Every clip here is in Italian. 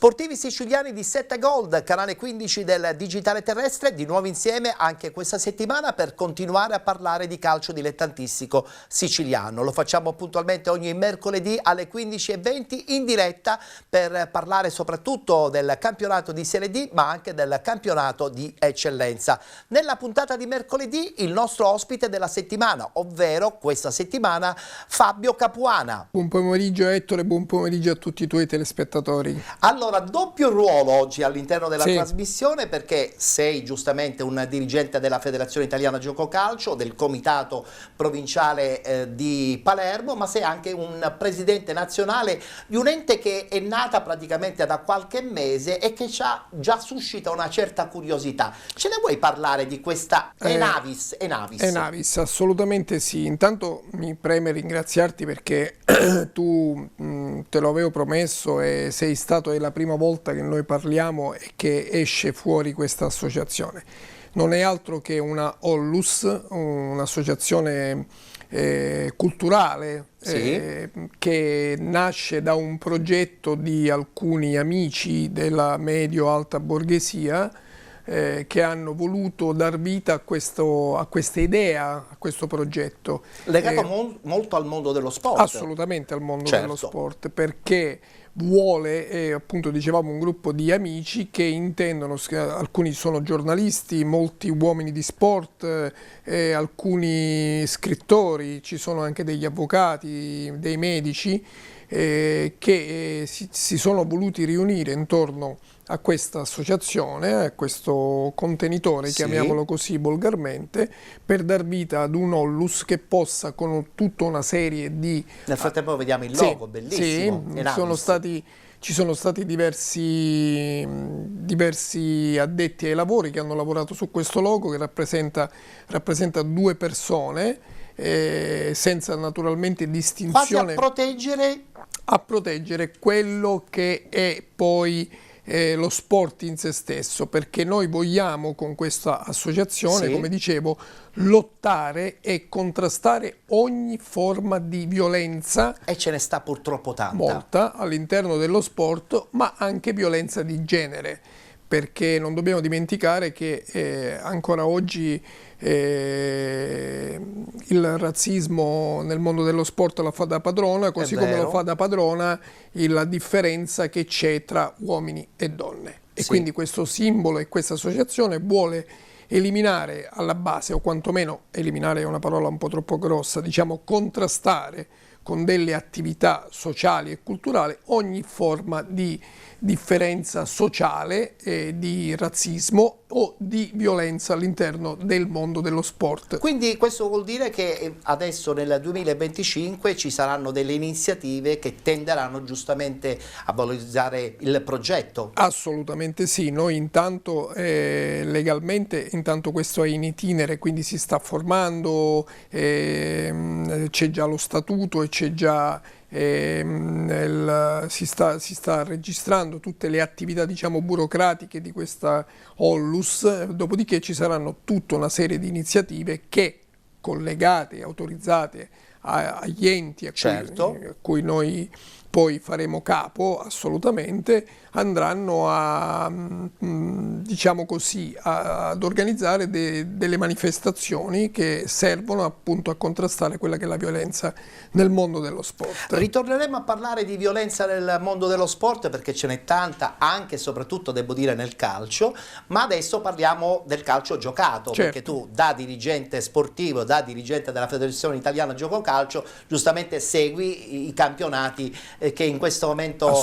Sportivi siciliani di 7 Gold, canale 15 del digitale terrestre, di nuovo insieme anche questa settimana per continuare a parlare di calcio dilettantistico siciliano. Lo facciamo puntualmente ogni mercoledì alle 15:20 in diretta per parlare soprattutto del campionato di Serie D ma anche del campionato di eccellenza. Nella puntata di mercoledì il nostro ospite della settimana, ovvero questa settimana Fabio Capuana. Buon pomeriggio Ettore, buon pomeriggio a tutti i tuoi telespettatori. Allora, doppio ruolo oggi all'interno della trasmissione perché sei giustamente un dirigente della Federazione Italiana Gioco Calcio, del Comitato Provinciale di Palermo, ma sei anche un presidente nazionale di un ente che è nata praticamente da qualche mese e che già suscita una certa curiosità. Ce ne vuoi parlare di questa Enavis? Enavis, assolutamente sì. Intanto mi preme ringraziarti perché tu te lo avevo promesso e sei stato, è la prima volta che noi parliamo e che esce fuori questa associazione. Non è altro che una Ollus, un'associazione culturale che nasce da un progetto di alcuni amici della medio-alta borghesia che hanno voluto dar vita a questa idea, a questo progetto. Legato molto al mondo dello sport. Assolutamente al mondo dello sport, perché vuole, appunto dicevamo, un gruppo di amici che intendono, alcuni sono giornalisti, molti uomini di sport, alcuni scrittori, ci sono anche degli avvocati, dei medici, che si sono voluti riunire intorno a questa associazione, a questo contenitore, chiamiamolo così volgarmente, per dar vita ad un Ollus che possa, con tutta una serie di... Nel frattempo vediamo il logo, bellissimo. Ci sono stati diversi addetti ai lavori che hanno lavorato su questo logo che rappresenta due persone, senza naturalmente distinzione. Quasi a proteggere quello che è poi lo sport in se stesso, perché noi vogliamo con questa associazione, come dicevo, lottare e contrastare ogni forma di violenza. E ce ne sta purtroppo tanta. Molta all'interno dello sport, ma anche violenza di genere, perché non dobbiamo dimenticare che ancora oggi il razzismo nel mondo dello sport la fa da padrona, così come lo fa da padrona la differenza che c'è tra uomini e donne. E quindi questo simbolo e questa associazione vuole eliminare alla base, o quantomeno eliminare è una parola un po' troppo grossa, diciamo contrastare con delle attività sociali e culturali ogni forma di differenza sociale, di razzismo o di violenza all'interno del mondo dello sport. Quindi questo vuol dire che adesso nel 2025 ci saranno delle iniziative che tenderanno giustamente a valorizzare il progetto? Assolutamente sì, noi intanto legalmente, intanto questo è in itinere, quindi si sta formando, c'è già lo statuto e c'è già si sta registrando tutte le attività, diciamo, burocratiche di questa Ollus, dopodiché ci saranno tutta una serie di iniziative che, collegate, autorizzate agli enti a cui noi poi faremo capo, assolutamente, andranno a, diciamo così, ad organizzare delle manifestazioni che servono appunto a contrastare quella che è la violenza nel mondo dello sport. Ritorneremo a parlare di violenza nel mondo dello sport perché ce n'è tanta, anche e soprattutto devo dire nel calcio, ma adesso parliamo del calcio giocato, perché tu da dirigente sportivo, da dirigente della Federazione Italiana Gioco Calcio, giustamente segui i campionati che in questo momento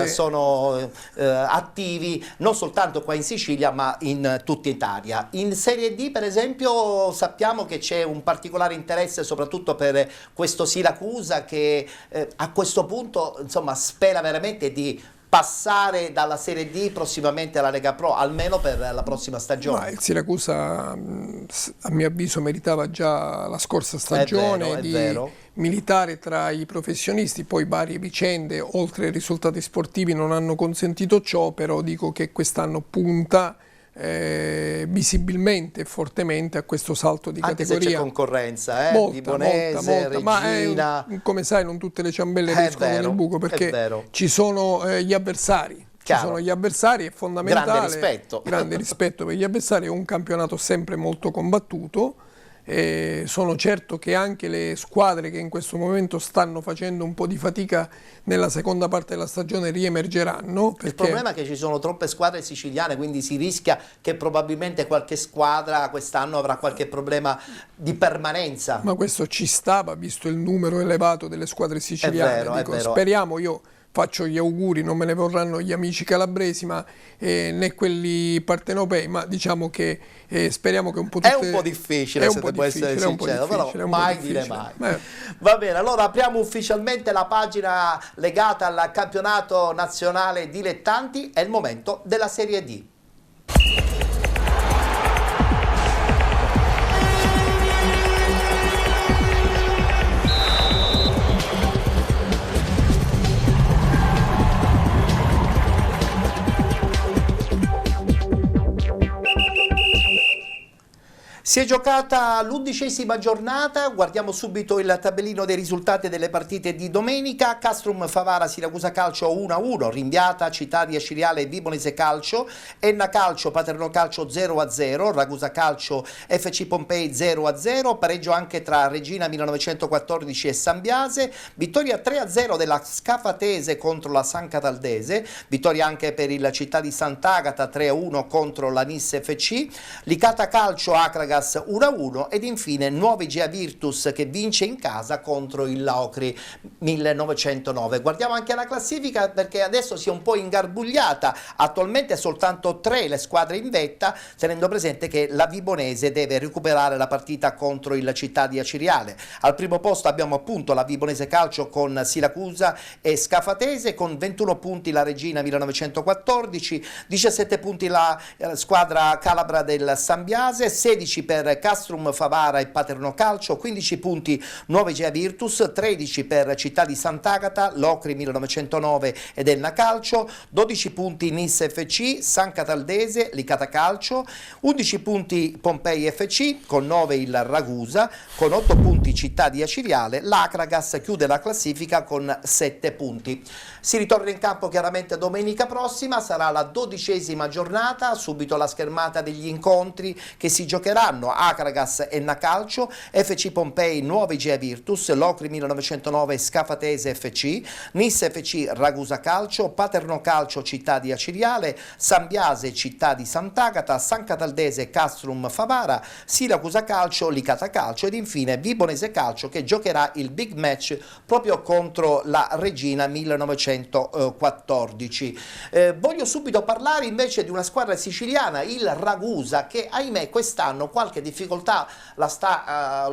sono attivi non soltanto qua in Sicilia ma in tutta Italia. In Serie D per esempio sappiamo che c'è un particolare interesse soprattutto per questo Siracusa che a questo punto insomma spera veramente di passare dalla Serie D prossimamente alla Lega Pro, almeno per la prossima stagione. Ma il Siracusa a mio avviso meritava già la scorsa stagione di militare tra i professionisti, poi varie vicende oltre ai risultati sportivi non hanno consentito ciò, però dico che quest'anno punta visibilmente e fortemente a questo salto di categoria. Anche se c'è concorrenza, molta, Vibonese, molta, Reggina. Ma come sai non tutte le ciambelle riescono nel buco, perché ci sono gli avversari. ci sono gli avversari, è fondamentale, grande rispetto per gli avversari, è un campionato sempre molto combattuto. Sono certo che anche le squadre che in questo momento stanno facendo un po' di fatica nella seconda parte della stagione riemergeranno. Il problema è che ci sono troppe squadre siciliane, quindi si rischia che probabilmente qualche squadra quest'anno avrà qualche problema di permanenza. Ma questo ci stava, visto il numero elevato delle squadre siciliane. È vero. Speriamo, io faccio gli auguri, non me ne vorranno gli amici calabresi né quelli partenopei, ma diciamo che speriamo che un po' tutte... È un po' difficile, se devo essere sincero, però mai dire mai. Va bene, allora apriamo ufficialmente la pagina legata al campionato nazionale dilettanti, è il momento della Serie D. Si è giocata l'11ª giornata, guardiamo subito il tabellino dei risultati delle partite di domenica. Castrum Favara Siracusa Calcio 1-1, rinviata Città Ciriale Vibonese Calcio, Enna Calcio Paterno Calcio 0-0, Ragusa Calcio FC Pompei 0-0, pareggio anche tra Regina 1914 e San Biase, vittoria 3-0 della Scafatese contro la San Cataldese, vittoria anche per il Città di Sant'Agata 3-1 contro la Nis FC, Licata Calcio Acragas 1-1 ed infine Nuovi Gea Virtus che vince in casa contro il Laocri 1909. Guardiamo anche la classifica perché adesso si è un po' ingarbugliata, attualmente soltanto 3 le squadre in vetta, tenendo presente che la Vibonese deve recuperare la partita contro il Città di Aciriale. Al primo posto abbiamo appunto la Vibonese Calcio con Siracusa e Scafatese, con 21 punti la Regina 1914, 17 punti la squadra calabra del San Biase, 16 per Castrum Favara e Paterno Calcio, 15 punti Nuovi Gea Virtus, 13 per Città di Sant'Agata, Locri 1909 ed Enna Calcio, 12 punti Nis FC, San Cataldese, Licata Calcio, 11 punti Pompei FC, con 9 il Ragusa, con 8 punti Città di Aciriale, l'Acragas chiude la classifica con 7 punti. Si ritorna in campo chiaramente domenica prossima, sarà la 12ª giornata, subito la schermata degli incontri che si giocheranno: Acragas Enna Calcio, FC Pompei Nuovi Gea Virtus, Locri 1909 Scafatese FC, Nis FC Ragusa Calcio, Paterno Calcio Città di Aciriale, San Biase Città di Sant'Agata, San Cataldese Castrum Favara, Siracusa Calcio, Licata Calcio ed infine Vibonese Calcio che giocherà il big match proprio contro la Regina 1914. Voglio subito parlare invece di una squadra siciliana, il Ragusa, che ahimè quest'anno qualche difficoltà la sta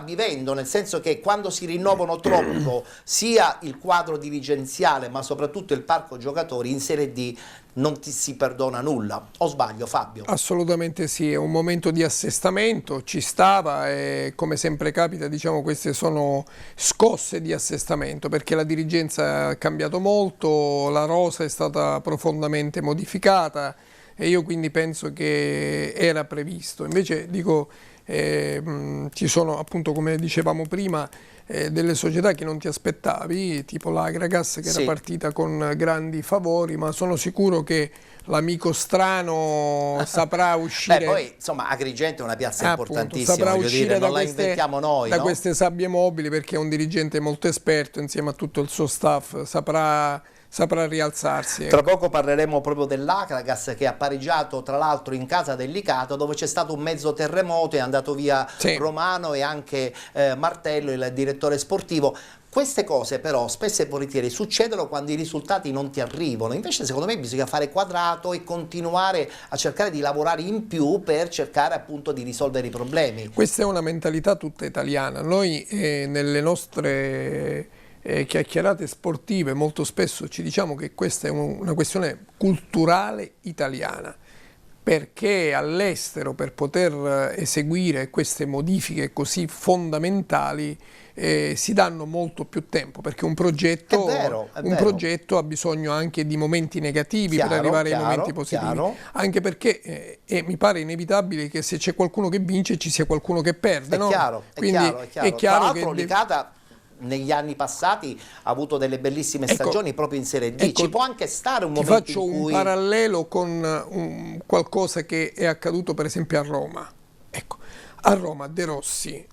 vivendo, nel senso che quando si rinnovano troppo sia il quadro dirigenziale ma soprattutto il parco giocatori in Serie D non ti si perdona nulla. O sbaglio, Fabio? Assolutamente sì, è un momento di assestamento, ci stava e come sempre capita, diciamo, queste sono scosse di assestamento perché la dirigenza ha cambiato molto, la rosa è stata profondamente modificata e io quindi penso che era previsto. Invece dico, ci sono appunto, come dicevamo prima, delle società che non ti aspettavi, tipo l'Agragas che era partita con grandi favori, ma sono sicuro che l'amico strano saprà uscire. Poi insomma Agrigento è una piazza importantissima, saprà uscire non la inventiamo noi, da queste sabbie mobili, perché è un dirigente molto esperto, insieme a tutto il suo staff saprà rialzarsi. Tra poco parleremo proprio dell'Acragas che ha pareggiato tra l'altro in casa del Licata, dove c'è stato un mezzo terremoto, è andato via Romano e anche Martello, il direttore sportivo. Queste cose però spesso e volentieri succedono quando i risultati non ti arrivano, invece secondo me bisogna fare quadrato e continuare a cercare di lavorare in più per cercare appunto di risolvere i problemi. Questa è una mentalità tutta italiana. Noi nelle nostre chiacchierate sportive molto spesso ci diciamo che questa è una questione culturale italiana, perché all'estero per poter eseguire queste modifiche così fondamentali si danno molto più tempo, perché un progetto, progetto ha bisogno anche di momenti negativi per arrivare ai momenti positivi, anche perché mi pare inevitabile che se c'è qualcuno che vince ci sia qualcuno che perde. È chiaro, è chiaro. Tra l'altro Licata negli anni passati ha avuto delle bellissime stagioni proprio in Serie D. Ci può anche stare un momento faccio in cui... un parallelo con qualcosa che è accaduto per esempio a Roma. Ecco, a Roma De Rossi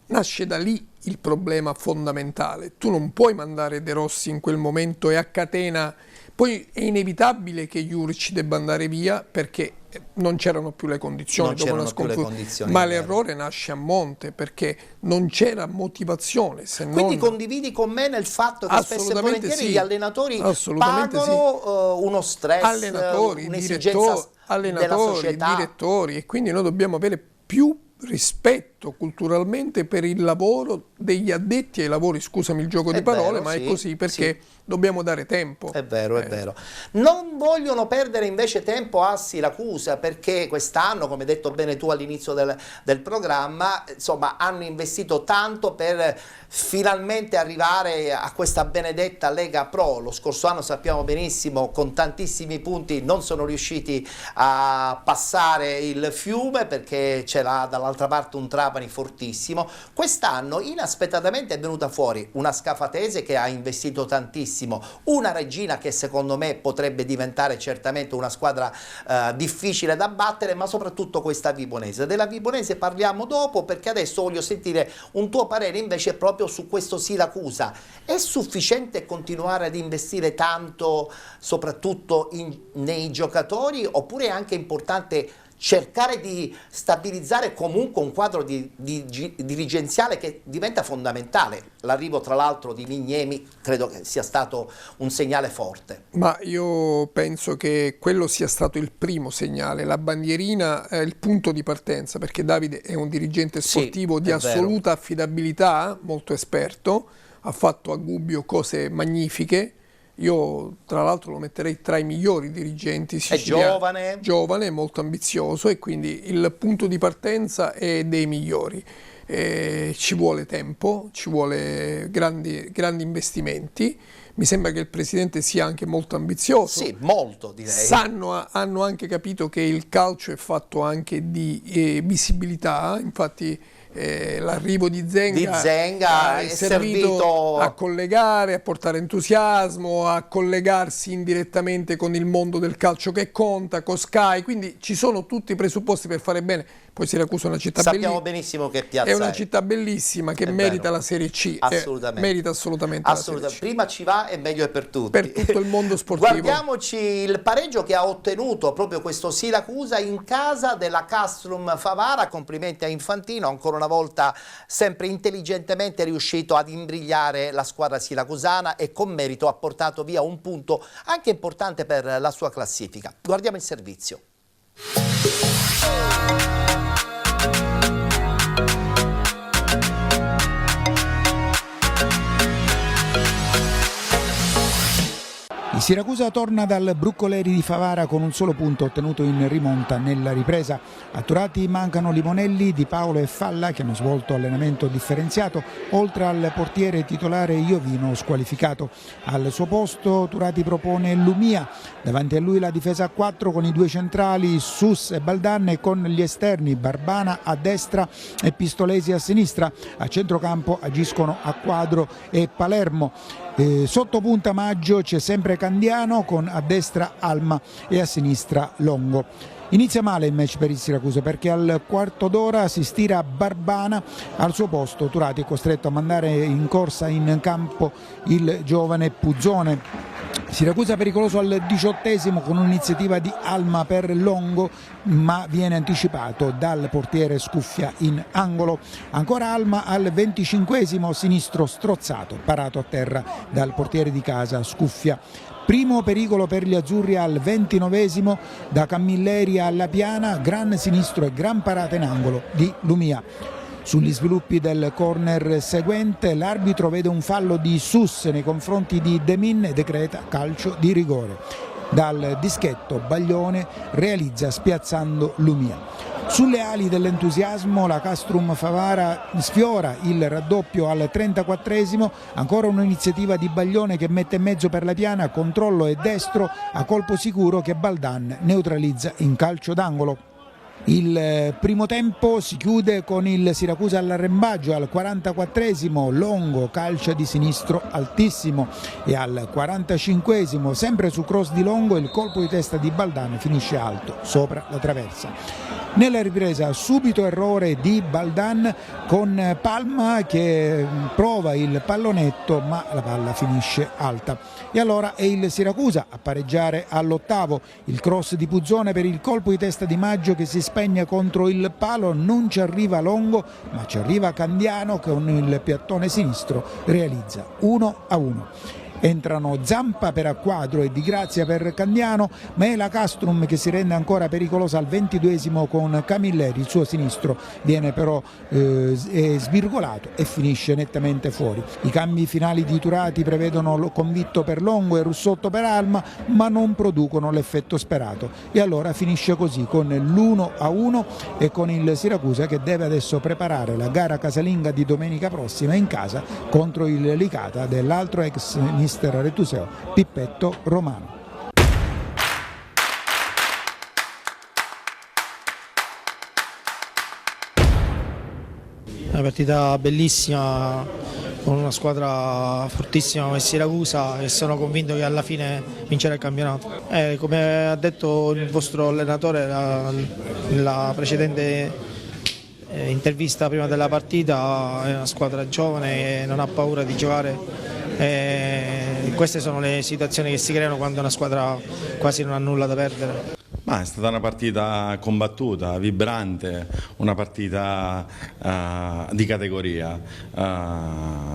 nasce da lì il problema fondamentale. Tu non puoi mandare De Rossi in quel momento e a catena. Poi è inevitabile che Juric debba andare via perché non c'erano più le condizioni dopo una sconfitta, ma l'errore nasce a monte perché non c'era motivazione. Quindi condividi con me nel fatto che spesso e volentieri gli allenatori pagano uno stress, un'esigenza della società. Direttori, e quindi noi dobbiamo avere più rispetto culturalmente per il lavoro degli addetti ai lavori, scusami il gioco di parole, ma è così perché dobbiamo dare tempo. È vero, è vero. Non vogliono perdere invece tempo a Siracusa perché quest'anno, come hai detto bene tu all'inizio del programma, insomma hanno investito tanto per finalmente arrivare a questa benedetta Lega Pro. Lo scorso anno sappiamo benissimo con tantissimi punti non sono riusciti a passare il fiume perché c'era dall'altra parte un Trapani fortissimo. Quest'anno inaspettatamente è venuta fuori una Scafatese che ha investito tantissimo, una Reggina che secondo me potrebbe diventare certamente una squadra difficile da battere, ma soprattutto questa Vibonese. Della Vibonese parliamo dopo perché adesso voglio sentire un tuo parere invece proprio su questo Siracusa. È sufficiente continuare ad investire tanto soprattutto nei giocatori oppure è anche importante cercare di stabilizzare comunque un quadro dirigenziale che diventa fondamentale? L'arrivo tra l'altro di Mignemi credo che sia stato un segnale forte. Ma io penso che quello sia stato il primo segnale, la bandierina è il punto di partenza, perché Davide è un dirigente sportivo di assoluta affidabilità, molto esperto, ha fatto a Gubbio cose magnifiche. Io tra l'altro lo metterei tra i migliori dirigenti siciliani. È giovane, molto ambizioso e quindi il punto di partenza è dei migliori. Ci vuole tempo, ci vuole grandi investimenti. Mi sembra che il presidente sia anche molto ambizioso. Sì, molto direi. Hanno anche capito che il calcio è fatto anche di visibilità, infatti l'arrivo di Zenga è servito a collegare, a portare entusiasmo, a collegarsi indirettamente con il mondo del calcio che conta, con Sky, quindi ci sono tutti i presupposti per fare bene. Poi Siracusa è una città bellissima. Sappiamo benissimo che piazza è una città bellissima che merita la Serie C. Assolutamente. Merita assolutamente la Serie C. Prima ci va e meglio è per tutti. Per tutto il mondo sportivo. Guardiamoci il pareggio che ha ottenuto proprio questo Siracusa in casa della Castrum Favara. Complimenti a Infantino, ancora una volta sempre intelligentemente riuscito ad imbrigliare la squadra siracusana e con merito ha portato via un punto anche importante per la sua classifica. Guardiamo il servizio. Il Siracusa torna dal Bruccoleri di Favara con un solo punto ottenuto in rimonta nella ripresa. A Turati mancano Limonelli, Di Paolo e Falla che hanno svolto allenamento differenziato, oltre al portiere titolare Iovino squalificato. Al suo posto Turati propone Lumia, davanti a lui la difesa a 4 con i due centrali Sus e Baldan e con gli esterni Barbana a destra e Pistolesi a sinistra. A centrocampo agiscono a Quadro e Palermo. Sotto punta Maggio c'è sempre Candiano con a destra Alma e a sinistra Longo. Inizia male il match per il Siracusa perché al quarto d'ora si stira Barbana, al suo posto Turati è costretto a mandare in corsa in campo il giovane Puzzone. Siracusa pericoloso al 18esimo con un'iniziativa di Alma per Longo, ma viene anticipato dal portiere Scuffia in angolo. Ancora Alma al 25esimo, sinistro strozzato, parato a terra dal portiere di casa Scuffia. Primo pericolo per gli azzurri al 29esimo, da Camilleri alla Piana, gran sinistro e gran parata in angolo di Lumia. Sugli sviluppi del corner seguente l'arbitro vede un fallo di Sus nei confronti di Demin e decreta calcio di rigore. Dal dischetto Baglione realizza spiazzando Lumia. Sulle ali dell'entusiasmo la Castrum Favara sfiora il raddoppio al 34esimo, ancora un'iniziativa di Baglione che mette in mezzo per la Piana, controllo e destro a colpo sicuro che Baldan neutralizza in calcio d'angolo. Il primo tempo si chiude con il Siracusa all'arrembaggio. Al 44esimo Longo calcia di sinistro altissimo e al 45esimo, sempre su cross di Longo, il colpo di testa di Baldan finisce alto sopra la traversa. Nella ripresa subito errore di Baldan con Palma che prova il pallonetto, ma la palla finisce alta. E allora è il Siracusa a pareggiare all'8º. Il cross di Puzzone per il colpo di testa di Maggio che si spegne contro il palo. Non ci arriva Longo, ma ci arriva Candiano che con il piattone sinistro realizza 1-1. Entrano Zampa per Acquadro e Di Grazia per Candiano, ma è la Castrum che si rende ancora pericolosa al 22esimo con Camilleri. Il suo sinistro viene però svirgolato e finisce nettamente fuori. I cambi finali di Turati prevedono Convitto per Longo e Russotto per Alma, ma non producono l'effetto sperato e allora finisce così con l'1-1 e con il Siracusa che deve adesso preparare la gara casalinga di domenica prossima in casa contro il Licata dell'altro ex mister Retuseo Pippetto Romano. Una partita bellissima con una squadra fortissima come Siracusa e sono convinto che alla fine vincerà il campionato. Come ha detto il vostro allenatore nella precedente intervista prima della partita, è una squadra giovane e non ha paura di giocare. Queste sono le situazioni che si creano quando una squadra quasi non ha nulla da perdere. Ma è stata una partita combattuta, vibrante, una partita di categoria.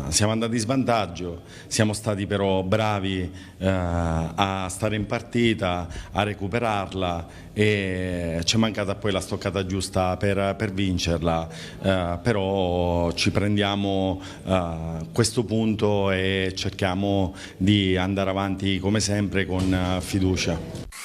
Siamo andati in svantaggio, siamo stati però bravi a stare in partita, a recuperarla e ci è mancata poi la stoccata giusta per vincerla, però ci prendiamo questo punto e cerchiamo di andare avanti come sempre con fiducia.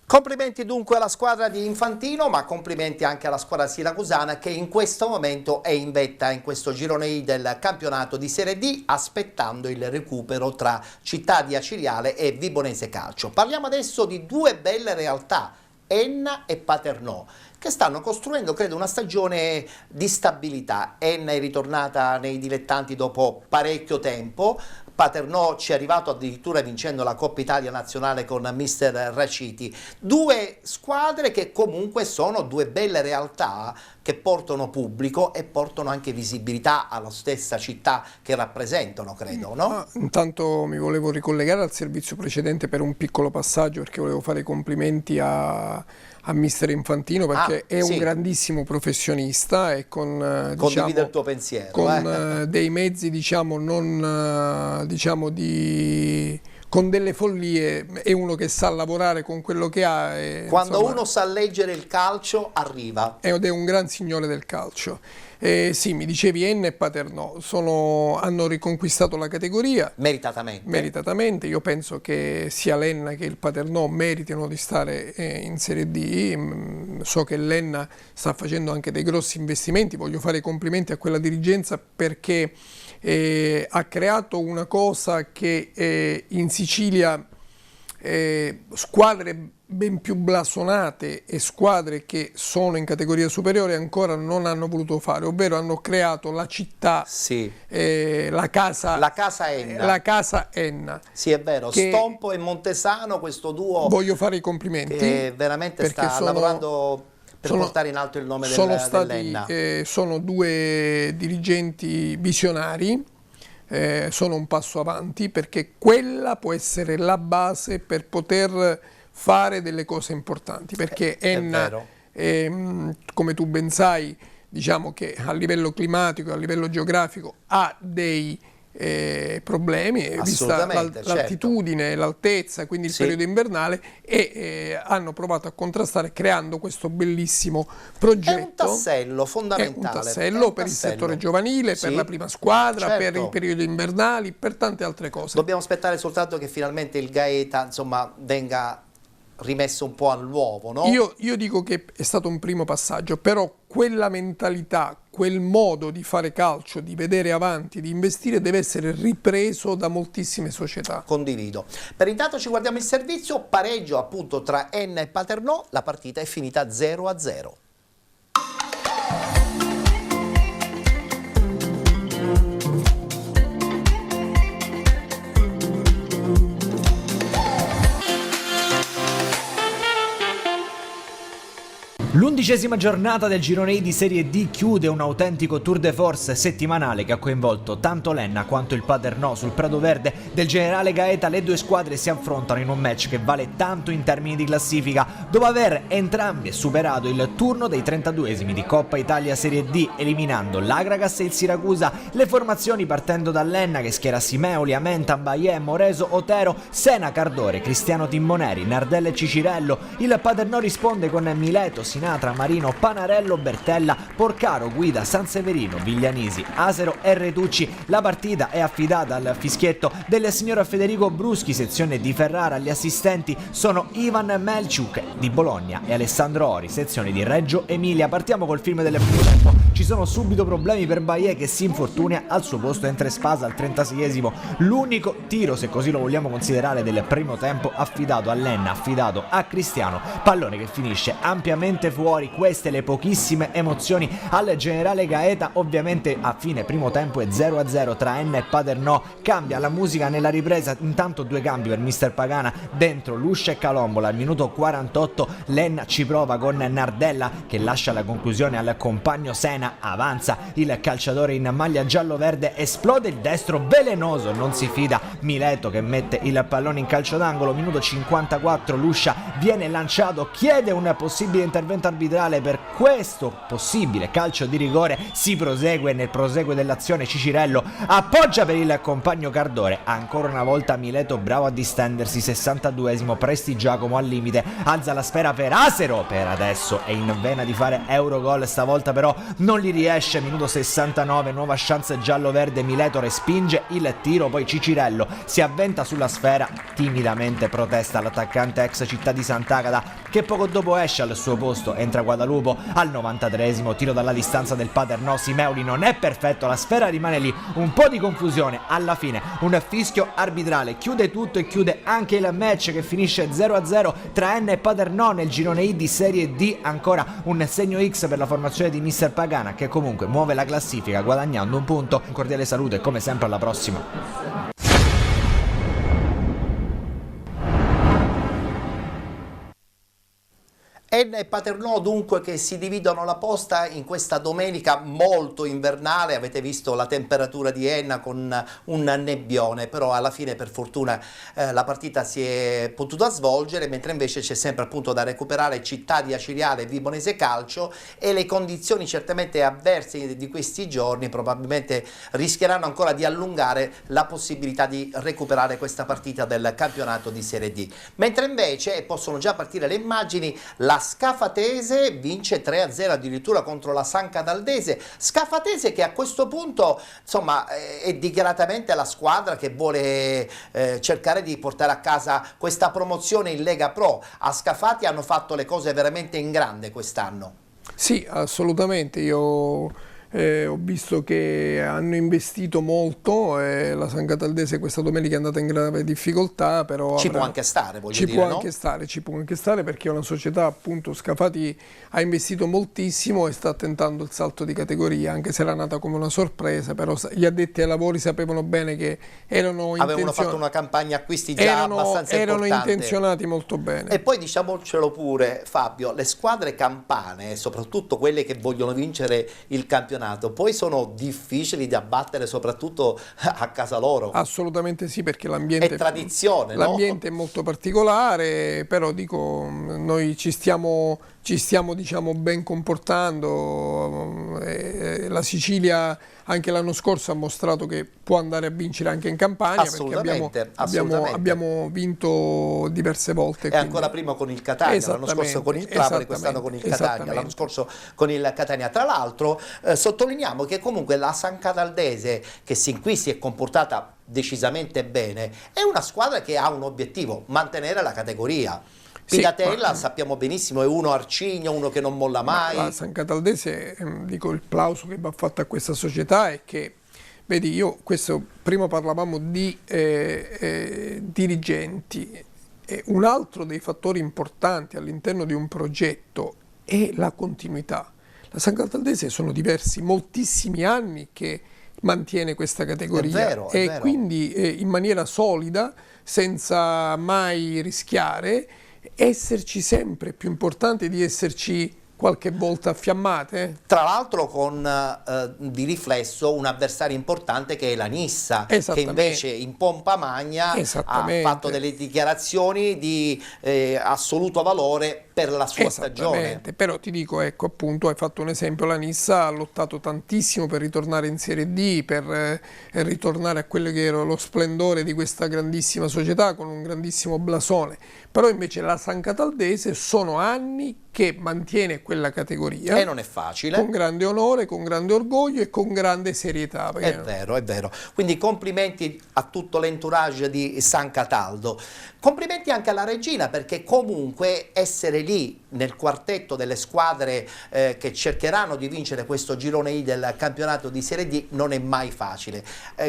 Complimenti dunque alla squadra di Infantino, ma complimenti anche alla squadra siracusana che in questo momento è in vetta in questo girone I del campionato di Serie D, aspettando il recupero tra Città di Aciriale e Vibonese Calcio. Parliamo adesso di due belle realtà, Enna e Paternò, che stanno costruendo, credo, una stagione di stabilità. Enna è ritornata nei dilettanti dopo parecchio tempo, Paternò ci è arrivato addirittura vincendo la Coppa Italia nazionale con mister Raciti. Due squadre che comunque sono due belle realtà che portano pubblico e portano anche visibilità alla stessa città che rappresentano, credo, no? Intanto mi volevo ricollegare al servizio precedente per un piccolo passaggio, perché volevo fare i complimenti a mister Infantino, perché è un grandissimo professionista e con condivide il tuo pensiero, con dei mezzi, diciamo, non con delle follie, è uno che sa lavorare con quello che ha. E, quando insomma, uno sa leggere il calcio arriva. Ed è un gran signore del calcio. Sì, mi dicevi Enna e Paternò hanno riconquistato la categoria meritatamente. Io penso che sia l'Enna che il Paternò meritino di stare in Serie D. So che l'Enna sta facendo anche dei grossi investimenti, voglio fare i complimenti a quella dirigenza perché ha creato una cosa che in Sicilia squadre ben più blasonate e squadre che sono in categoria superiore ancora non hanno voluto fare, ovvero hanno creato la città, la casa Enna. Sì, è vero, Stompo e Montesano, questo duo. Voglio fare i complimenti. Che veramente sta lavorando per portare in alto il nome dell'Enna. Sono due dirigenti visionari. Sono un passo avanti perché quella può essere la base per poter fare delle cose importanti, perché Enna, come tu ben sai, diciamo che a livello climatico, a livello geografico ha dei problemi, vista l'altitudine, l'altezza, quindi il periodo invernale, e hanno provato a contrastare creando questo bellissimo progetto. È un tassello fondamentale. È un tassello per il settore giovanile, per la prima squadra, per i periodi invernali, per tante altre cose. Dobbiamo aspettare soltanto che finalmente il Gaeta, insomma, venga rimesso un po' all'uovo, no? Io dico che è stato un primo passaggio, però quella mentalità, quel modo di fare calcio, di vedere avanti, di investire, deve essere ripreso da moltissime società. Condivido. Per intanto ci guardiamo il servizio, pareggio appunto tra Enna e Paternò, la partita è finita 0-0. L'11ª giornata del girone I di Serie D chiude un autentico tour de force settimanale che ha coinvolto tanto l'Enna quanto il Paternò sul prato verde del Generale Gaeta. Le due squadre si affrontano in un match che vale tanto in termini di classifica, dopo aver entrambi superato il turno dei 32esimi di Coppa Italia Serie D, eliminando l'Agragas e il Siracusa. Le formazioni partendo dall'Enna che schiera Simeoli, Amenta, Baie, Moreso, Otero, Sena, Cardore, Cristiano Timoneri, Nardella e Cicirello. Il Paternò risponde con Mileto, Sinatra, Marino, Panarello, Bertella, Porcaro, Guida, Sanseverino, Viglianisi, Asero e Retucci. La partita è affidata al fischietto del signor Federico Bruschi, sezione di Ferrara. Gli assistenti sono Ivan Melciuk di Bologna e Alessandro Ori, sezione di Reggio Emilia. Partiamo col film del primo tempo. Ci sono subito problemi per Baie che si infortuna, al suo posto entra Espasa al 36esimo. L'unico tiro, se così lo vogliamo considerare, del primo tempo affidato all'Enna, affidato a Cristiano. Pallone che finisce ampiamente fuori. Queste le pochissime emozioni al Generale Gaeta. Ovviamente a fine primo tempo è 0-0 tra Enna e Paternò. Cambia la musica nella ripresa, intanto due cambi per mister Pagana dentro Luscia e Calombola. Al minuto 48 l'Enna ci prova con Nardella che lascia la conclusione al compagno Sena. Avanza il calciatore in maglia giallo-verde, esplode il destro velenoso, non si fida Mileto che mette il pallone in calcio d'angolo. Minuto 54 Luscia viene lanciato, chiede un possibile intervento arbitrale per questo possibile calcio di rigore. Si prosegue, nel proseguo dell'azione Cicirello appoggia per il compagno Cardore, ancora una volta Mileto bravo a distendersi. 62esimo, Presti Giacomo al limite, alza la sfera per Asero, per adesso è in vena di fare Eurogol, stavolta però non gli riesce. Minuto 69, nuova chance giallo-verde, Mileto respinge il tiro, poi Cicirello si avventa sulla sfera, timidamente protesta l'attaccante ex Città di Sant'Agata che poco dopo esce. Al suo posto entra Guadalupo al 93esimo, tiro dalla distanza del Paternò, Simeoli non è perfetto, la sfera rimane lì, un po' di confusione, alla fine un fischio arbitrale chiude tutto e chiude anche il match che finisce 0-0 tra Enna e Paternò nel girone I di Serie D. Ancora un segno X per la formazione di mister Pagana che comunque muove la classifica guadagnando un punto. Un cordiale saluto e come sempre alla prossima. Enna e Paternò dunque che si dividono la posta in questa domenica molto invernale. Avete visto la temperatura di Enna con un nebbione, però alla fine per fortuna la partita si è potuta svolgere, mentre invece c'è sempre appunto da recuperare Città di Aciriale e Vibonese Calcio, e le condizioni certamente avverse di questi giorni probabilmente rischieranno ancora di allungare la possibilità di recuperare questa partita del campionato di Serie D. Mentre invece possono già partire le immagini, la Scafatese vince 3-0 addirittura contro la San Cataldese. Scafatese che a questo punto insomma è dichiaratamente la squadra che vuole cercare di portare a casa questa promozione in Lega Pro. A Scafati hanno fatto le cose veramente in grande quest'anno. Sì, assolutamente. Io ho visto che hanno investito molto, la San Cataldese questa domenica è andata in grave difficoltà, però ci può anche stare, voglio dire, ci può anche stare perché è una società, appunto, Scafati ha investito moltissimo e sta tentando il salto di categoria, anche se era nata come una sorpresa, però gli addetti ai lavori sapevano bene che avevano fatto una campagna acquisti già abbastanza importante, intenzionati molto bene. E poi diciamocelo pure, Fabio, le squadre campane, soprattutto quelle che vogliono vincere il campionato, poi sono difficili da battere soprattutto a casa loro. Assolutamente sì, perché l'ambiente è tradizione, l'ambiente è molto particolare, però dico, noi ci stiamo diciamo ben comportando. La Sicilia anche l'anno scorso ha mostrato che può andare a vincere anche in Campania, perché abbiamo vinto diverse volte. E ancora prima con il Catania, l'anno scorso con il Trapani, quest'anno con il Catania, l'anno scorso con il Catania. Tra l'altro sottolineiamo che comunque la San Cataldese, che sin qui si è comportata decisamente bene, è una squadra che ha un obiettivo: mantenere la categoria. Pigatella sappiamo benissimo è uno arcigno, uno che non molla mai. La San Cataldese, dico, il plauso che va fatto a questa società è che, vedi, io questo prima parlavamo di dirigenti, e un altro dei fattori importanti all'interno di un progetto è la continuità. La San Cataldese sono diversi, moltissimi anni che mantiene questa categoria è vero. Quindi in maniera solida, senza mai rischiare, esserci sempre, più importante di esserci qualche volta affiammate. Tra l'altro con di riflesso un avversario importante che è la Nissa, che invece in pompa magna ha fatto delle dichiarazioni di assoluto valore per la sua stagione. Però ti dico, ecco, appunto, hai fatto un esempio, la Nissa ha lottato tantissimo per ritornare in Serie D, per ritornare a quello che era lo splendore di questa grandissima società con un grandissimo blasone. Però invece la San Cataldese sono anni che mantiene quella categoria. E non è facile. Con grande onore, con grande orgoglio e con grande serietà. È vero, è vero. Quindi complimenti a tutto l'entourage di San Cataldo. Complimenti anche alla regina, perché comunque essere lì nel quartetto delle squadre che cercheranno di vincere questo girone I del campionato di Serie D non è mai facile.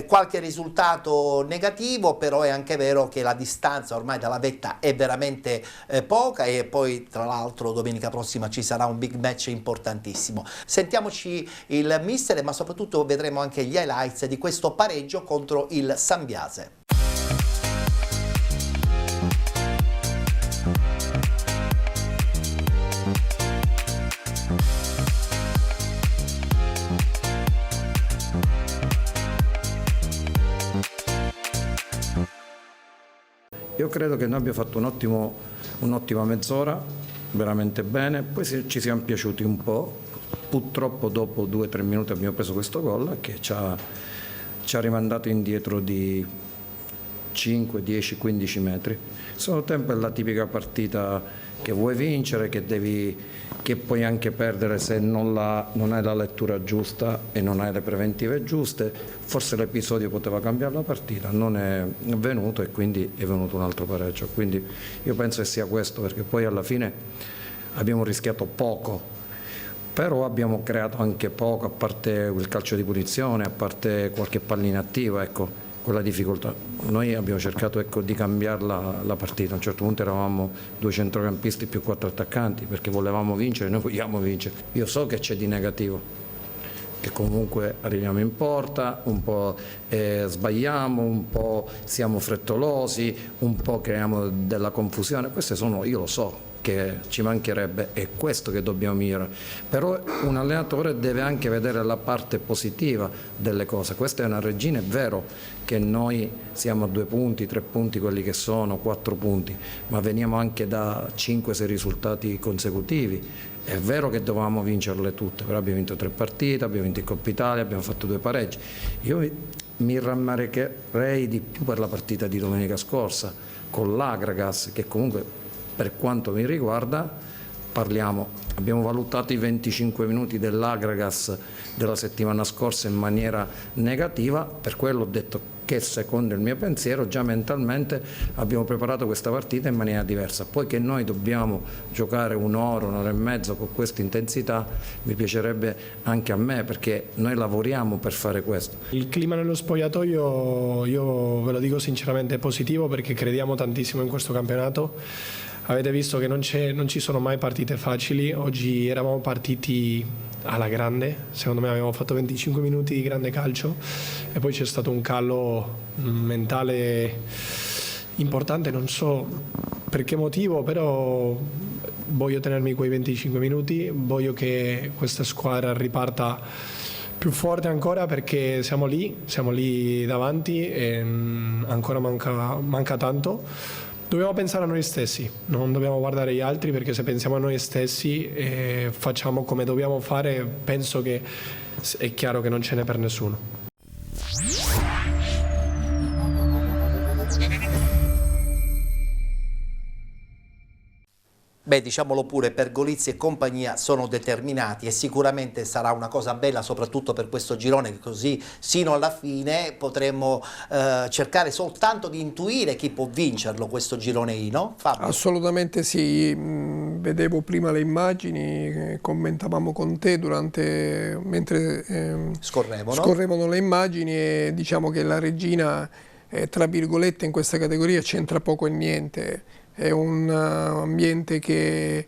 Qualche risultato negativo, però è anche vero che la distanza ormai dalla vetta è veramente poca, e poi tra l'altro domenica prossima ci sarà un big match importantissimo. Sentiamoci il mister, ma soprattutto vedremo anche gli highlights di questo pareggio contro il Sambiase. Io credo che noi abbiamo fatto un'ottima mezz'ora, veramente bene, poi ci siamo piaciuti un po', purtroppo dopo 2 o 3 minuti abbiamo preso questo gol che ci ha rimandato indietro di 5, 10, 15 metri. Sono tempo è la tipica partita che vuoi vincere, che puoi anche perdere se non hai la lettura giusta e non hai le preventive giuste. Forse l'episodio poteva cambiare la partita, non è venuto e quindi è venuto un altro pareggio. Quindi io penso che sia questo, perché poi alla fine abbiamo rischiato poco, però abbiamo creato anche poco, a parte il calcio di punizione, a parte qualche pallina attiva, ecco. Quella difficoltà. Noi abbiamo cercato di cambiare la partita. A un certo punto eravamo 2 centrocampisti più 4 attaccanti perché volevamo vincere, noi vogliamo vincere. Io so che c'è di negativo, che comunque arriviamo in porta, un po' sbagliamo, un po' siamo frettolosi, un po' creiamo della confusione. Queste sono, io lo so che ci mancherebbe, è questo che dobbiamo migliorare. Però un allenatore deve anche vedere la parte positiva delle cose. Questa è una regina, è vero che noi siamo a 2 punti, 3 punti, quelli che sono 4 punti, ma veniamo anche da 5-6 risultati consecutivi. È vero che dovevamo vincerle tutte, però abbiamo vinto 3 partite, abbiamo vinto in Coppa Italia, abbiamo fatto 2 pareggi. Io mi rammaricherei di più per la partita di domenica scorsa con l'Agragas, che comunque per quanto mi riguarda abbiamo valutato i 25 minuti dell'Agragas della settimana scorsa in maniera negativa, per quello ho detto che secondo il mio pensiero già mentalmente abbiamo preparato questa partita in maniera diversa. Poi che noi dobbiamo giocare un'ora e mezzo con questa intensità mi piacerebbe anche a me, perché noi lavoriamo per fare questo. Il clima nello spogliatoio, io ve lo dico sinceramente, è positivo, perché crediamo tantissimo in questo campionato. Avete visto che non ci sono mai partite facili. Oggi eravamo partiti alla grande, secondo me abbiamo fatto 25 minuti di grande calcio e poi c'è stato un calo mentale importante, non so per che motivo, però voglio tenermi quei 25 minuti, voglio che questa squadra riparta più forte ancora, perché siamo lì davanti e ancora manca tanto. Dobbiamo pensare a noi stessi, non dobbiamo guardare gli altri, perché se pensiamo a noi stessi e facciamo come dobbiamo fare, penso che è chiaro che non ce n'è per nessuno. Beh, diciamolo pure, Pergolizzi e compagnia sono determinati e sicuramente sarà una cosa bella soprattutto per questo girone, che così sino alla fine potremmo cercare soltanto di intuire chi può vincerlo questo girone I, no? Fabio? Assolutamente sì, vedevo prima le immagini, commentavamo con te mentre scorrevano le immagini, e diciamo che la Regina, tra virgolette, in questa categoria c'entra poco e niente. È un ambiente che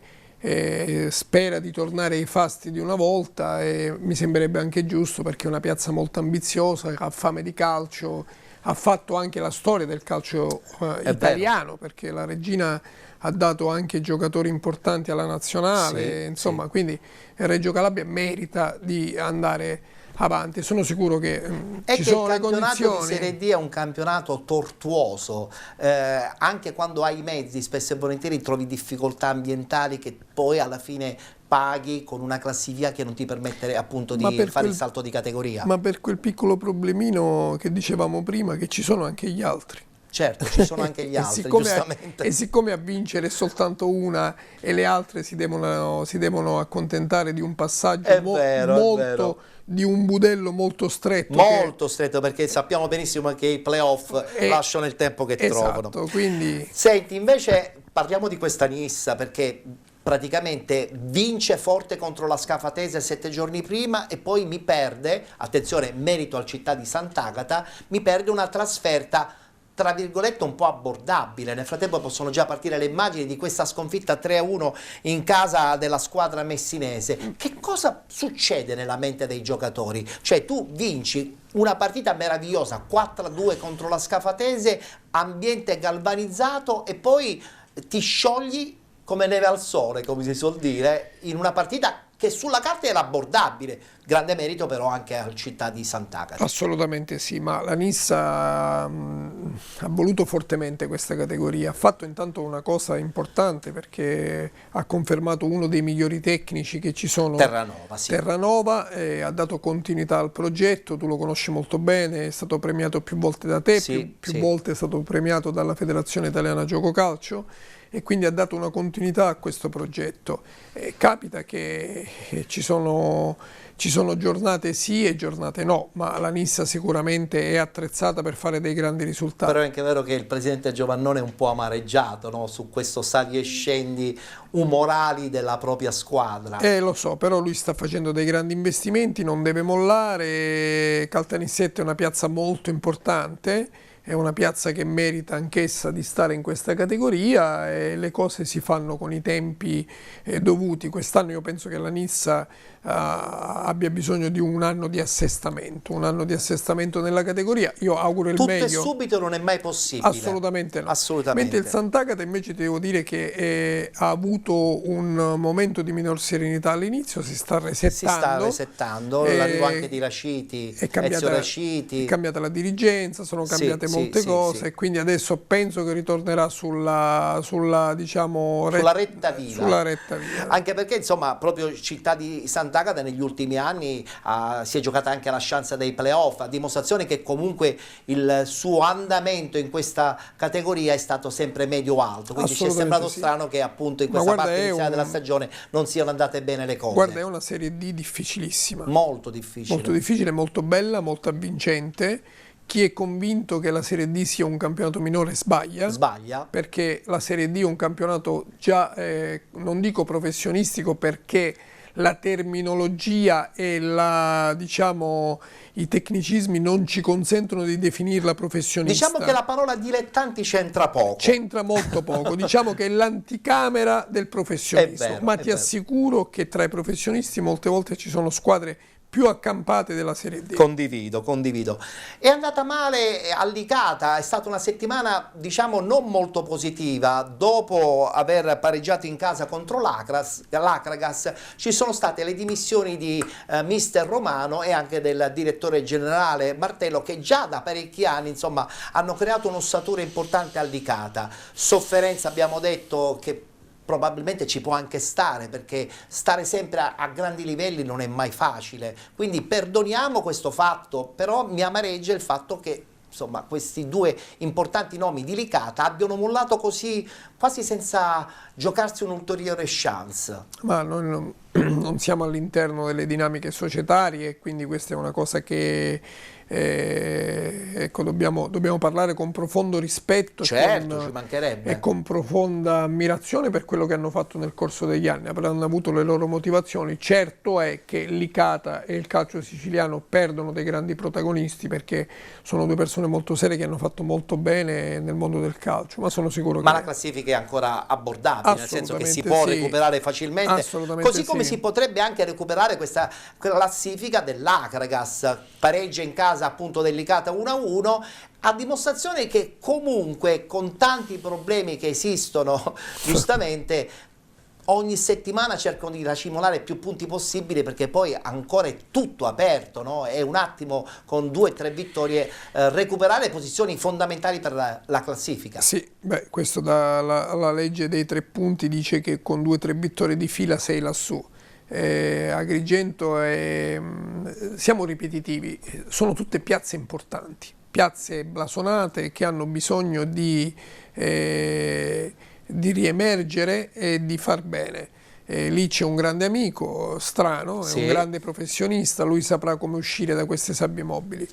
spera di tornare ai fasti di una volta, e mi sembrerebbe anche giusto, perché è una piazza molto ambiziosa, ha fame di calcio, ha fatto anche la storia del calcio italiano, perché la Regina ha dato anche giocatori importanti alla nazionale, insomma, quindi Reggio Calabria merita di andare avanti. Sono sicuro che ci sono le condizioni. Il campionato di Serie D è un campionato tortuoso, anche quando hai i mezzi spesso e volentieri trovi difficoltà ambientali che poi alla fine paghi con una classifica che non ti permette appunto di fare il salto di categoria. Ma per quel piccolo problemino che dicevamo prima, che ci sono anche gli altri. Certo, ci sono anche gli altri, giustamente. E siccome a vincere è soltanto una e le altre si devono accontentare di un passaggio di un budello molto stretto. Molto stretto, perché sappiamo benissimo che i playoff lasciano il tempo che trovano. Quindi... Senti, invece parliamo di questa Nissa, perché praticamente vince forte contro la Scafatese 7 giorni prima e poi mi perde, attenzione, merito al Città di Sant'Agata, mi perde una trasferta tra virgolette un po' abbordabile. Nel frattempo possono già partire le immagini di questa sconfitta 3-1 in casa della squadra messinese. Che cosa succede nella mente dei giocatori? Cioè, tu vinci una partita meravigliosa 4-2 contro la Scafatese, ambiente galvanizzato, e poi ti sciogli come neve al sole, come si suol dire, in una partita che sulla carta era abbordabile. Grande merito però anche al Città di Sant'Agata. Assolutamente sì, ma la Nissa ha voluto fortemente questa categoria. Ha fatto intanto una cosa importante, perché ha confermato uno dei migliori tecnici che ci sono, Terranova, sì. Terranova, ha dato continuità al progetto. Tu lo conosci molto bene, è stato premiato più volte da te, più volte è stato premiato dalla Federazione Italiana Gioco Calcio, e quindi ha dato una continuità a questo progetto. Capita che ci sono giornate sì e giornate no, ma la Nissa sicuramente è attrezzata per fare dei grandi risultati. Però è anche vero che il presidente Giovannone è un po' amareggiato, no? Su questo sali e scendi umorali della propria squadra. Lo so, però lui sta facendo dei grandi investimenti, non deve mollare. Caltanissetta è una piazza molto importante, è una piazza che merita anch'essa di stare in questa categoria, e le cose si fanno con i tempi dovuti. Quest'anno io penso che la Nissa abbia bisogno di un anno di assestamento, nella categoria. Io auguro il meglio. Tutto e subito non è mai possibile. Assolutamente no. Assolutamente. Mentre il Sant'Agata invece devo dire che ha avuto un momento di minor serenità all'inizio, si sta resettando. L'arrivo anche di Raciti, è cambiata la dirigenza, sono cambiate molte cose, e quindi adesso penso che ritornerà sulla retta via. Anche perché insomma proprio Città di Sant'Agata negli ultimi anni si è giocata anche la chance dei playoff, a dimostrazione che comunque il suo andamento in questa categoria è stato sempre medio-alto, quindi ci è sembrato strano che appunto in questa parte iniziale della stagione non siano andate bene le cose. Guarda, è una Serie D difficilissima. Molto difficile, molto bella, molto avvincente. Chi è convinto che la Serie D sia un campionato minore sbaglia, perché la Serie D è un campionato già, non dico professionistico, perché la terminologia e i tecnicismi non ci consentono di definirla professionista. Diciamo che la parola dilettanti c'entra poco. C'entra molto poco, diciamo che è l'anticamera del professionismo, ma ti assicuro che tra i professionisti molte volte ci sono squadre più accampate della Serie D. Condivido. È andata male a Licata, è stata una settimana diciamo non molto positiva. Dopo aver pareggiato in casa contro l'Acragas ci sono state le dimissioni di mister Romano e anche del direttore generale Martello, che già da parecchi anni insomma hanno creato un'ossatura importante a Licata. Sofferenza, abbiamo detto, che probabilmente ci può anche stare, perché stare sempre a grandi livelli non è mai facile, quindi perdoniamo questo fatto, però mi amareggia il fatto che insomma, questi due importanti nomi di Licata abbiano mollato così quasi senza giocarsi un'ulteriore chance. Ma noi non siamo all'interno delle dinamiche societarie e quindi questa è una cosa che ecco, dobbiamo parlare con profondo rispetto, certo, ci mancherebbe, e con profonda ammirazione per quello che hanno fatto nel corso degli anni. Avranno avuto le loro motivazioni. Certo è che Licata e il calcio siciliano perdono dei grandi protagonisti, perché sono due persone molto serie che hanno fatto molto bene nel mondo del calcio, ma sono sicuro che... Ma la classifica è ancora abbordabile, nel senso che si può recuperare facilmente, così come si potrebbe anche recuperare questa classifica dell'Akragas, pareggia in casa appunto del Licata 1-1, a dimostrazione che comunque con tanti problemi che esistono giustamente ogni settimana cercano di racimolare più punti possibili, perché poi ancora è tutto aperto, no? È un attimo con 2 o 3 vittorie recuperare posizioni fondamentali per la classifica. Sì, beh, questo la legge dei 3 punti dice che con 2 o 3 vittorie di fila sei lassù. Agrigento siamo ripetitivi, sono tutte piazze importanti, piazze blasonate che hanno bisogno di riemergere e di far bene. Lì c'è un grande amico, Strano, è un grande professionista, lui saprà come uscire da queste sabbie mobili.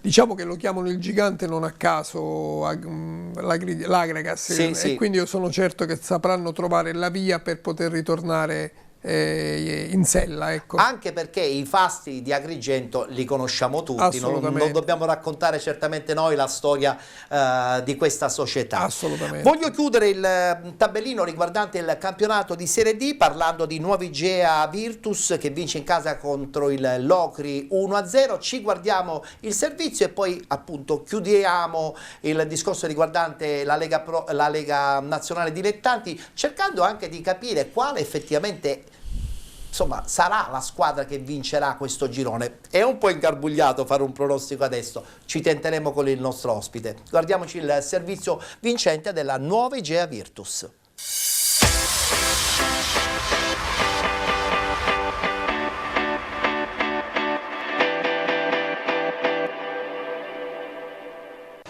Diciamo che lo chiamano il gigante non a caso, l'Akragas, e quindi io sono certo che sapranno trovare la via per poter ritornare in sella, ecco. Anche perché i fasti di Agrigento li conosciamo tutti, non dobbiamo raccontare certamente noi la storia di questa società. Assolutamente. Voglio chiudere il tabellino riguardante il campionato di Serie D parlando di Nuova Igea Virtus che vince in casa contro il Locri 1-0. Ci guardiamo il servizio e poi appunto chiudiamo il discorso riguardante la Lega Nazionale Dilettanti, cercando anche di capire quale effettivamente sarà la squadra che vincerà questo girone. È un po' ingarbugliato fare un pronostico adesso, ci tenteremo con il nostro ospite. Guardiamoci il servizio vincente della Nuova Igea Virtus.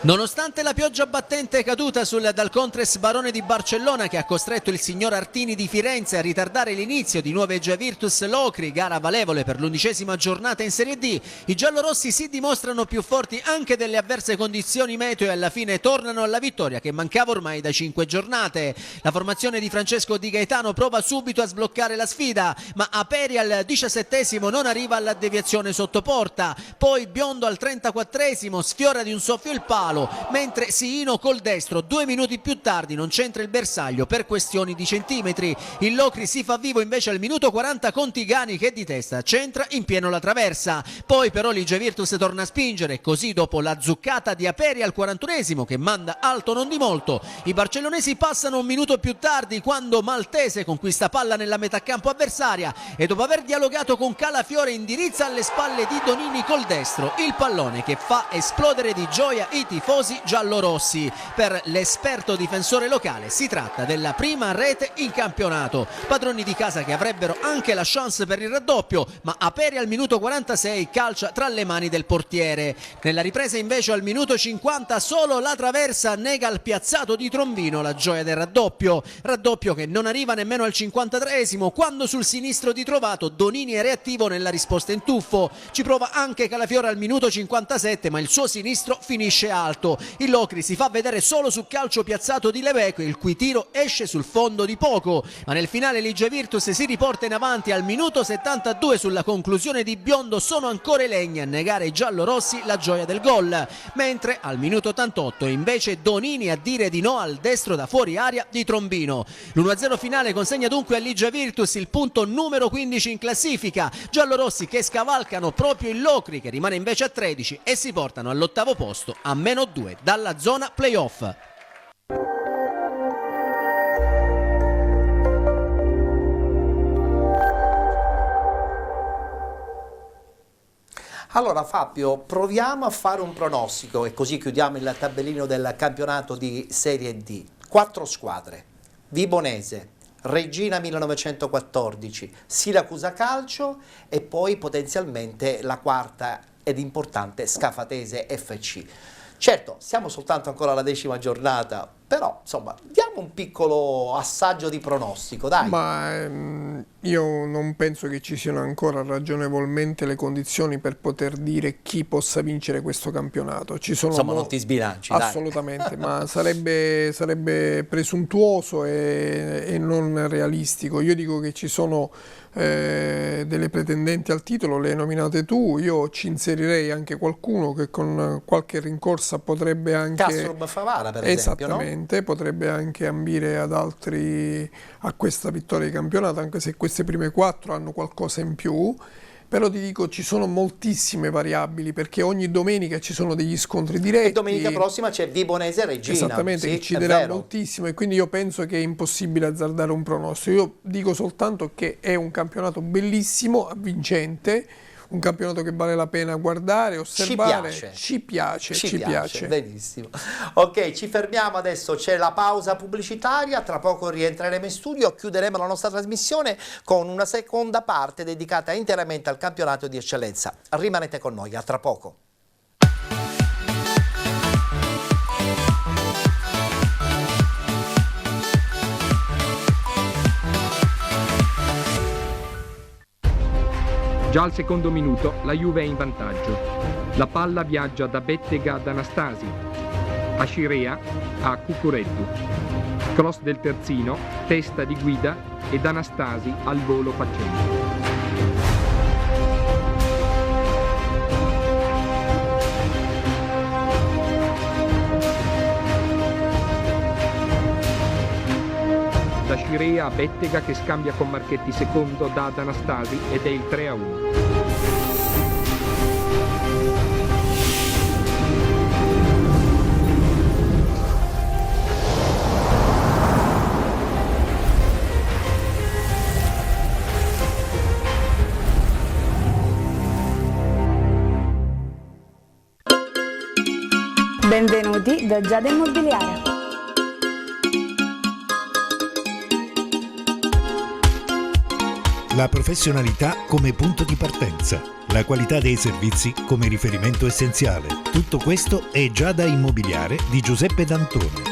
Nonostante la pioggia battente caduta dal Contres Barone di Barcellona che ha costretto il signor Artini di Firenze a ritardare l'inizio di Nuova Igea Virtus Locri, gara valevole per l'11ª giornata in Serie D, i giallorossi si dimostrano più forti anche delle avverse condizioni meteo e alla fine tornano alla vittoria che mancava ormai da 5 giornate. La formazione di Francesco Di Gaetano prova subito a sbloccare la sfida, ma Aperi al 17° non arriva alla deviazione sotto porta, poi Biondo al 34° sfiora di un soffio il palo, mentre Siino col destro 2 minuti più tardi non c'entra il bersaglio per questioni di centimetri. Il Locri si fa vivo invece al minuto 40 con Tigani che di testa centra in pieno la traversa, poi però l'Igea Virtus torna a spingere, così dopo la zuccata di Aperi al 41° che manda alto non di molto, i barcellonesi passano un minuto più tardi quando Maltese conquista palla nella metà campo avversaria e dopo aver dialogato con Calafiore indirizza alle spalle di Donini col destro il pallone che fa esplodere di gioia i tifosi giallorossi. Per l'esperto difensore locale si tratta della prima rete in campionato, padroni di casa che avrebbero anche la chance per il raddoppio, ma Aperi al minuto 46 calcia tra le mani del portiere. Nella ripresa invece al minuto 50 solo la traversa nega al piazzato di Trombino la gioia del raddoppio che non arriva nemmeno al 53° quando sul sinistro di Trovato Donini è reattivo nella risposta in tuffo, ci prova anche Calafiore al minuto 57 ma il suo sinistro finisce alto. Il Locri si fa vedere solo su calcio piazzato di Leveco, il cui tiro esce sul fondo di poco, ma nel finale l'Igea Virtus si riporta in avanti al minuto 72 sulla conclusione di Biondo. Sono ancora i legni a negare ai giallorossi la gioia del gol, mentre al minuto 88 invece Donini a dire di no al destro da fuori aria di Trombino. L'1-0 finale consegna dunque all'Igea Virtus il punto numero 15 in classifica, giallorossi che scavalcano proprio il Locri che rimane invece a 13 e si portano all'8° posto a -2 dalla zona playoff. Allora Fabio, proviamo a fare un pronostico e così chiudiamo il tabellino del campionato di Serie D. 4 squadre: Vibonese, Reggina 1914, Siracusa Calcio e poi potenzialmente la quarta ed importante Scafatese FC. Certo, siamo soltanto ancora alla 10ª giornata, però insomma diamo un piccolo assaggio di pronostico, dai. Ma io non penso che ci siano ancora ragionevolmente le condizioni per poter dire chi possa vincere questo campionato. Ci sono insomma non ti sbilanci, assolutamente, ma sarebbe presuntuoso e non realistico. Io dico che ci sono delle pretendenti al titolo, le hai nominate tu, io ci inserirei anche qualcuno che con qualche rincorsa potrebbe anche... Kastrup Favara per esempio, esattamente, no? Potrebbe anche ambire ad altri a questa vittoria di campionato, anche se queste prime 4 hanno qualcosa in più. Però ti dico, ci sono moltissime variabili, perché ogni domenica ci sono degli scontri diretti. E domenica prossima c'è Vibonese Reggina. Esattamente, sì, che ci dirà moltissimo, e quindi io penso che è impossibile azzardare un pronostico. Io dico soltanto che è un campionato bellissimo, avvincente, un campionato che vale la pena guardare, osservare. Ci piace. Benissimo. Ok, ci fermiamo adesso, c'è la pausa pubblicitaria, tra poco rientreremo in studio, chiuderemo la nostra trasmissione con una seconda parte dedicata interamente al campionato di eccellenza. Rimanete con noi, a tra poco. Già al secondo minuto la Juve è in vantaggio. La palla viaggia da Bettega ad Anastasi, a Scirea a Cucureddu. Cross del terzino, testa di Guida ed Anastasi al volo facente. Da Scirea a Bettega che scambia con Marchetti secondo, da ad Anastasi ed è il 3-1. Benvenuti da Giada Immobiliare. La professionalità come punto di partenza, la qualità dei servizi come riferimento essenziale. Tutto questo è Giada Immobiliare di Giuseppe D'Antoni.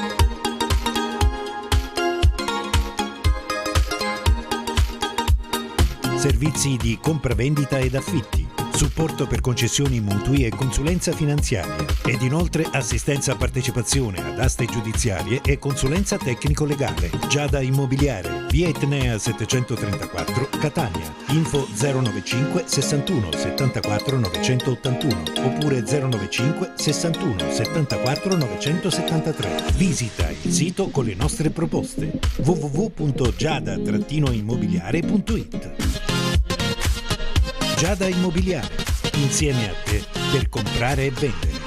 Servizi di compravendita ed affitti, supporto per concessioni mutui e consulenza finanziaria ed inoltre assistenza a partecipazione ad aste giudiziarie e consulenza tecnico-legale. Giada Immobiliare, via Etnea 734, Catania. Info 095 61 74 981 oppure 095 61 74 973. Visita il sito con le nostre proposte www.giada-immobiliare.it. Giada Immobiliare, insieme a te per comprare e vendere.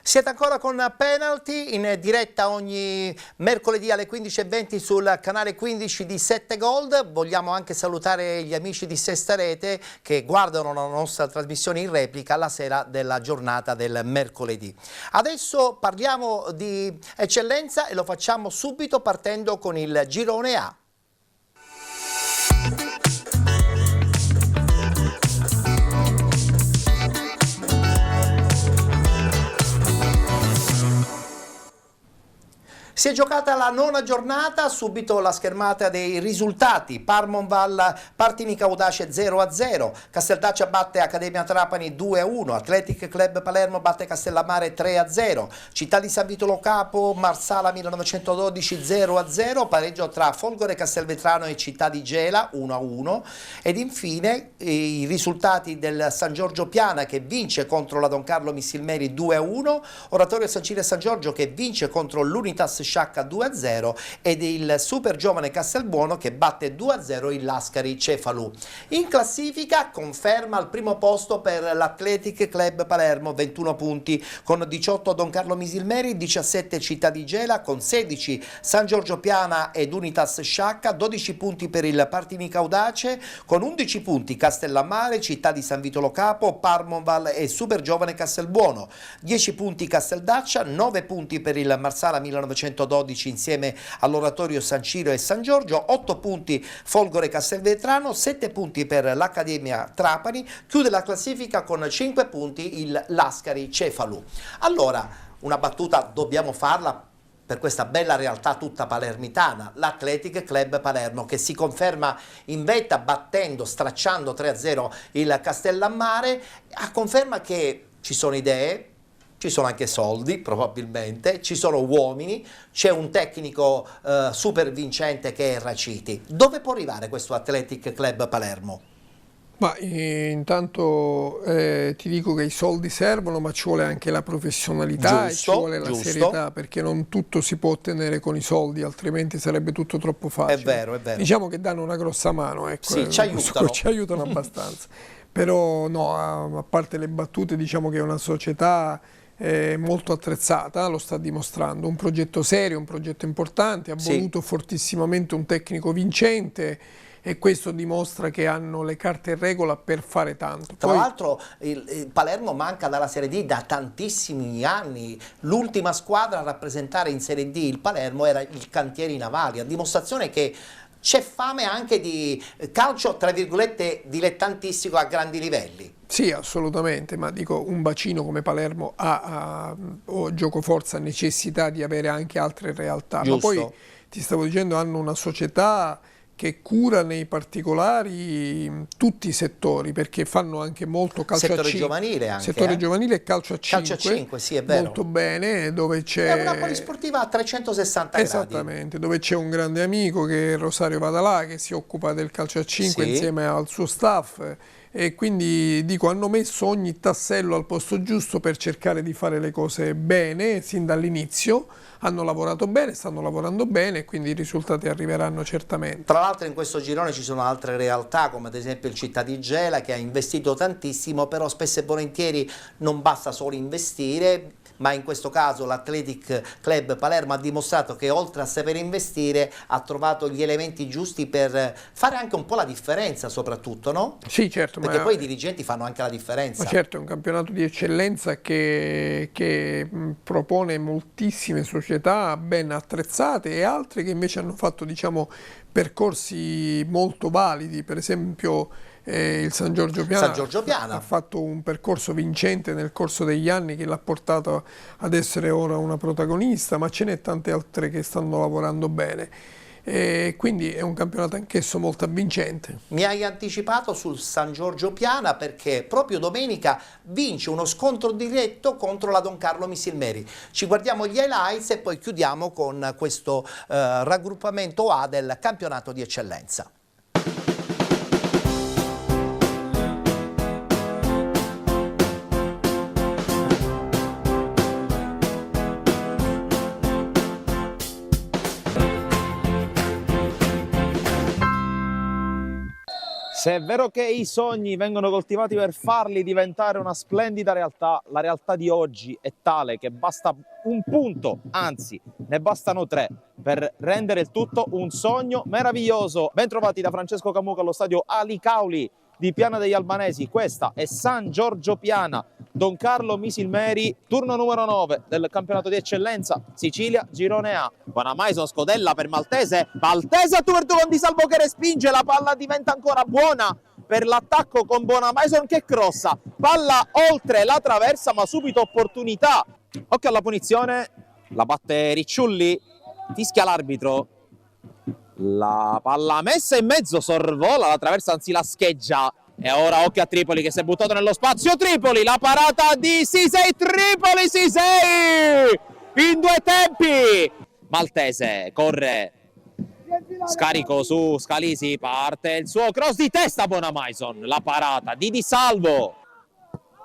Siete ancora con Penalty, in diretta ogni mercoledì alle 15:20 sul canale 15 di 7 Gold. Vogliamo anche salutare gli amici di Sesta Rete che guardano la nostra trasmissione in replica alla sera della giornata del mercoledì. Adesso parliamo di eccellenza e lo facciamo subito partendo con il girone A. Si è giocata la 9ª giornata, subito la schermata dei risultati. Parmonval Partinico Audace 0-0, Casteldaccia batte Accademia Trapani 2-1, Athletic Club Palermo batte Castellammare 3-0, Città di San Vito Lo Capo Marsala 1912 0-0, pareggio tra Folgore Castelvetrano e Città di Gela 1-1 ed infine i risultati del San Giorgio Piana che vince contro la Don Carlo Missilmeri 2-1, Oratorio San Cile San Giorgio che vince contro l'Unitas Sciacca 2-0 ed il super giovane Castelbuono che batte 2-0 il Lascari Cefalù. In classifica conferma al primo posto per l'Athletic Club Palermo 21 punti con 18 Don Carlo Misilmeri, 17 Città di Gela con 16 San Giorgio Piana ed Unitas Sciacca, 12 punti per il Partinico Audace con 11 punti Castellammare, Città di San Vito Lo Capo, Parmonval e super giovane Castelbuono, 10 punti Casteldaccia, 9 punti per il Marsala 1912 insieme all'Oratorio San Ciro e San Giorgio, 8 punti Folgore Castelvetrano, 7 punti per l'Accademia Trapani, chiude la classifica con 5 punti il Lascari Cefalù. Allora, una battuta dobbiamo farla per questa bella realtà tutta palermitana, l'Athletic Club Palermo che si conferma in vetta battendo, stracciando 3-0 il Castellammare, a conferma che ci sono idee, ci sono anche soldi probabilmente, ci sono uomini, c'è un tecnico super vincente che è Raciti. Dove può arrivare questo Athletic Club Palermo? Ma intanto ti dico che i soldi servono, ma ci vuole anche la professionalità, giusto, e ci vuole la serietà, perché non tutto si può ottenere con i soldi, altrimenti sarebbe tutto troppo facile. È vero, è vero. Diciamo che danno una grossa mano, ecco, sì, ci aiutano abbastanza. Però no, a parte le battute, diciamo che è una società molto attrezzata, lo sta dimostrando, un progetto serio, un progetto importante, ha voluto fortissimamente un tecnico vincente e questo dimostra che hanno le carte in regola per fare tanto. Tra l'altro il Palermo manca dalla Serie D da tantissimi anni, l'ultima squadra a rappresentare in Serie D il Palermo era il Cantieri Navali, a dimostrazione che c'è fame anche di calcio, tra virgolette, dilettantistico a grandi livelli. Sì, assolutamente, ma dico, un bacino come Palermo ha giocoforza, necessità di avere anche altre realtà. Giusto. Ma poi, ti stavo dicendo, hanno una società che cura nei particolari tutti i settori, perché fanno anche molto calcio settore a 5. Giovanile anche. Settore giovanile e calcio a 5. Calcio a 5, sì, è vero. Molto bene, dove c'è... È una polisportiva a 360 gradi. Esattamente, dove c'è un grande amico che è Rosario Vadalà, che si occupa del calcio a 5 insieme al suo staff. E quindi dico, hanno messo ogni tassello al posto giusto per cercare di fare le cose bene sin dall'inizio, hanno lavorato bene, stanno lavorando bene e quindi i risultati arriveranno certamente. Tra l'altro in questo girone ci sono altre realtà come ad esempio il Città di Gela che ha investito tantissimo, però spesso e volentieri non basta solo investire, ma in questo caso l'Athletic Club Palermo ha dimostrato che oltre a sapere investire ha trovato gli elementi giusti per fare anche un po' la differenza soprattutto, no? Sì, certo. Perché poi i dirigenti fanno anche la differenza. Ma certo, è un campionato di eccellenza che propone moltissime società ben attrezzate e altre che invece hanno fatto, diciamo, percorsi molto validi, per esempio il San Giorgio Piana ha fatto un percorso vincente nel corso degli anni che l'ha portato ad essere ora una protagonista, ma ce n'è tante altre che stanno lavorando bene. E quindi è un campionato anch'esso molto avvincente. Mi hai anticipato sul San Giorgio Piana perché proprio domenica vince uno scontro diretto contro la Don Carlo Missilmeri. Ci guardiamo gli highlights e poi chiudiamo con questo raggruppamento A del campionato di eccellenza. Se è vero che i sogni vengono coltivati per farli diventare una splendida realtà, la realtà di oggi è tale che basta un punto, anzi ne bastano 3 per rendere il tutto un sogno meraviglioso. Bentrovati da Francesco Camuca allo stadio Ali Cauli di Piana degli Albanesi. Questa è San Giorgio Piana, Don Carlo Misilmeri, turno numero 9 del campionato di eccellenza Sicilia Girone A. Buona Maison, scodella per Maltese, Maltese a tu per tu con Di Salvo che respinge, la palla diventa ancora buona per l'attacco con Buona Maison che crossa, palla oltre la traversa ma subito opportunità. Occhio alla punizione, la batte Ricciulli, fischia l'arbitro, la palla messa in mezzo, sorvola la traversa, anzi la scheggia. E ora occhio a Tripoli che si è buttato nello spazio. Tripoli, la parata di Sisei. Tripoli, Sisei in 2 tempi. Maltese corre, scarico su Scalisi, parte il suo cross di testa. Bonamaison, la parata di Di Salvo,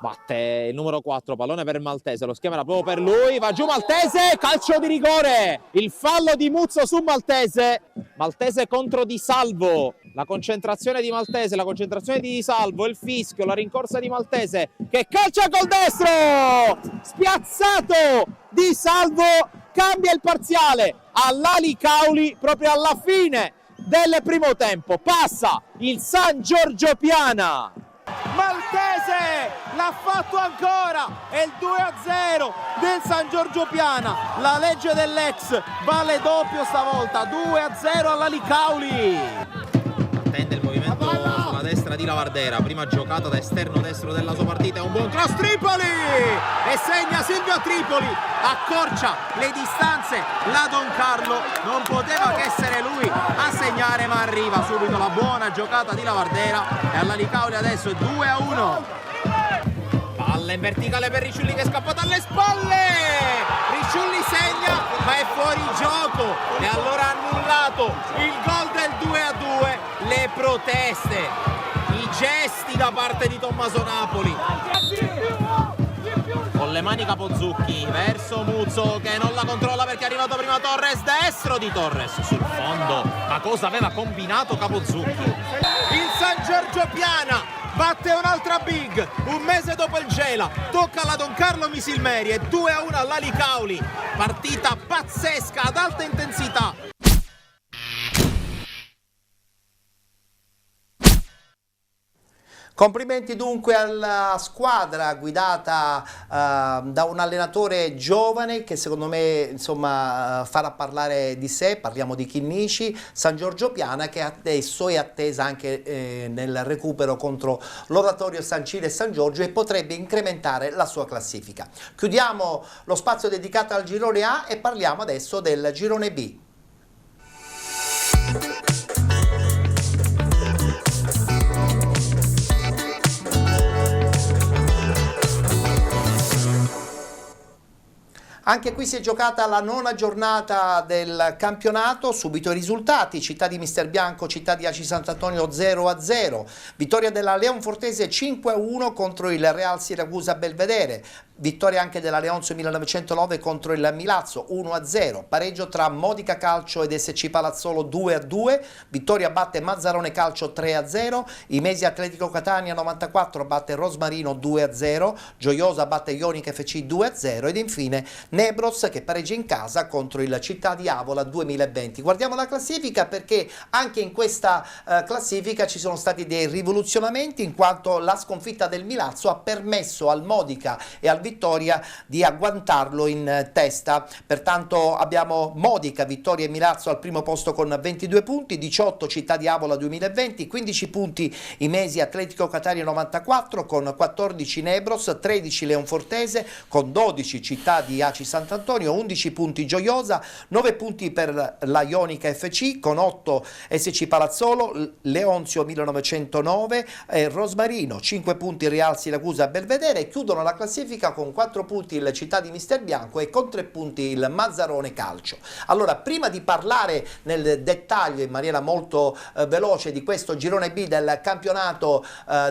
batte il numero 4, pallone per il Maltese, lo schema era proprio per lui, va giù Maltese, calcio di rigore, il fallo di Muzzo su Maltese. Maltese contro Di Salvo, la concentrazione di Maltese, la concentrazione di Di Salvo, il fischio, la rincorsa di Maltese che calcia col destro, spiazzato Di Salvo, cambia il parziale all'Ali Cauli proprio alla fine del primo tempo, passa il San Giorgio Piana. Maltese l'ha fatto ancora, è il 2-0 del San Giorgio Piana, la legge dell'ex vale doppio stavolta, 2-0 all'Ali Cauli. Attende il movimento sulla destra di Lavardera, prima giocata da esterno destro della sua partita, è un buon cross, Tripoli e segna Silvio Tripoli, accorcia le distanze la Don Carlo, non poteva che essere lui a segnare, ma arriva subito la buona giocata di Lavardera e all'Ali Cauli adesso è 2-1. Palla in verticale per Ricciulli che scappa dalle spalle, Ricciulli segna ma è fuori gioco e allora annullato il gol del 2-2, le proteste, i gesti da parte di Tommaso Napoli. Con le mani Capozzucchi verso Muzzo che non la controlla perché è arrivato prima Torres, destro di Torres sul fondo, ma cosa aveva combinato Capozzucchi? Il San Giorgio Piana batte un'altra big, un mese dopo il Gela, tocca alla Don Carlo Misilmeri e 2-1 all'Ali Cauli, partita pazzesca ad alta intensità. Complimenti dunque alla squadra guidata da un allenatore giovane che secondo me insomma farà parlare di sé, parliamo di Chinnici, San Giorgio Piana che adesso è attesa anche nel recupero contro l'Oratorio San Cile e San Giorgio e potrebbe incrementare la sua classifica. Chiudiamo lo spazio dedicato al girone A e parliamo adesso del girone B. Anche qui si è giocata la 9ª giornata del campionato, subito i risultati: Città di Mister Bianco, Città di Aci Sant'Antonio 0-0, vittoria della Leonfortese 5-1 contro il Real Siracusa Belvedere, vittoria anche della Leonzio 1909 contro il Milazzo 1-0, pareggio tra Modica Calcio ed SC Palazzolo 2-2, Vittoria batte Mazzarone Calcio 3-0, Imesi Atletico Catania 94 batte Rosmarino 2-0, Gioiosa batte Ionica FC 2-0 ed infine Nebros che pareggia in casa contro il Città di Avola 2020. Guardiamo la classifica perché anche in questa classifica ci sono stati dei rivoluzionamenti, in quanto la sconfitta del Milazzo ha permesso al Modica e al Vittoria di agguantarlo in testa. Pertanto abbiamo Modica, Vittoria e Milazzo al primo posto con 22 punti, 18 Città di Avola 2020, 15 punti Imesi Atletico Catania 94 con 14 Nebros, 13 Leonfortese con 12 Città di Aci Sant'Antonio, 11 punti Gioiosa, 9 punti per la Ionica FC con 8 SC Palazzolo, Leonzio 1909 e Rosmarino, 5 punti Real Siracusa Belvedere e chiudono la classifica con 4 punti il Città di Mister Bianco e con 3 punti il Mazzarone Calcio. Allora, prima di parlare nel dettaglio in maniera molto veloce di questo girone B del campionato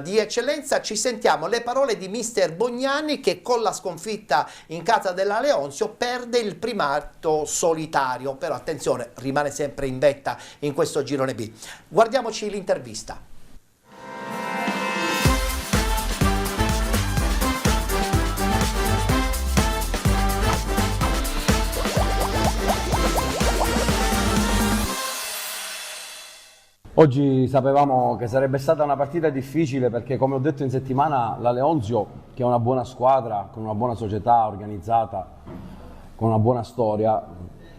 di eccellenza, ci sentiamo le parole di Mister Bognani che con la sconfitta in casa della Leonzio perde il primato solitario, però attenzione, rimane sempre in vetta in questo girone B. Guardiamoci l'intervista. Oggi sapevamo che sarebbe stata una partita difficile perché, come ho detto in settimana, la Leonzio, che è una buona squadra, con una buona società organizzata, con una buona storia,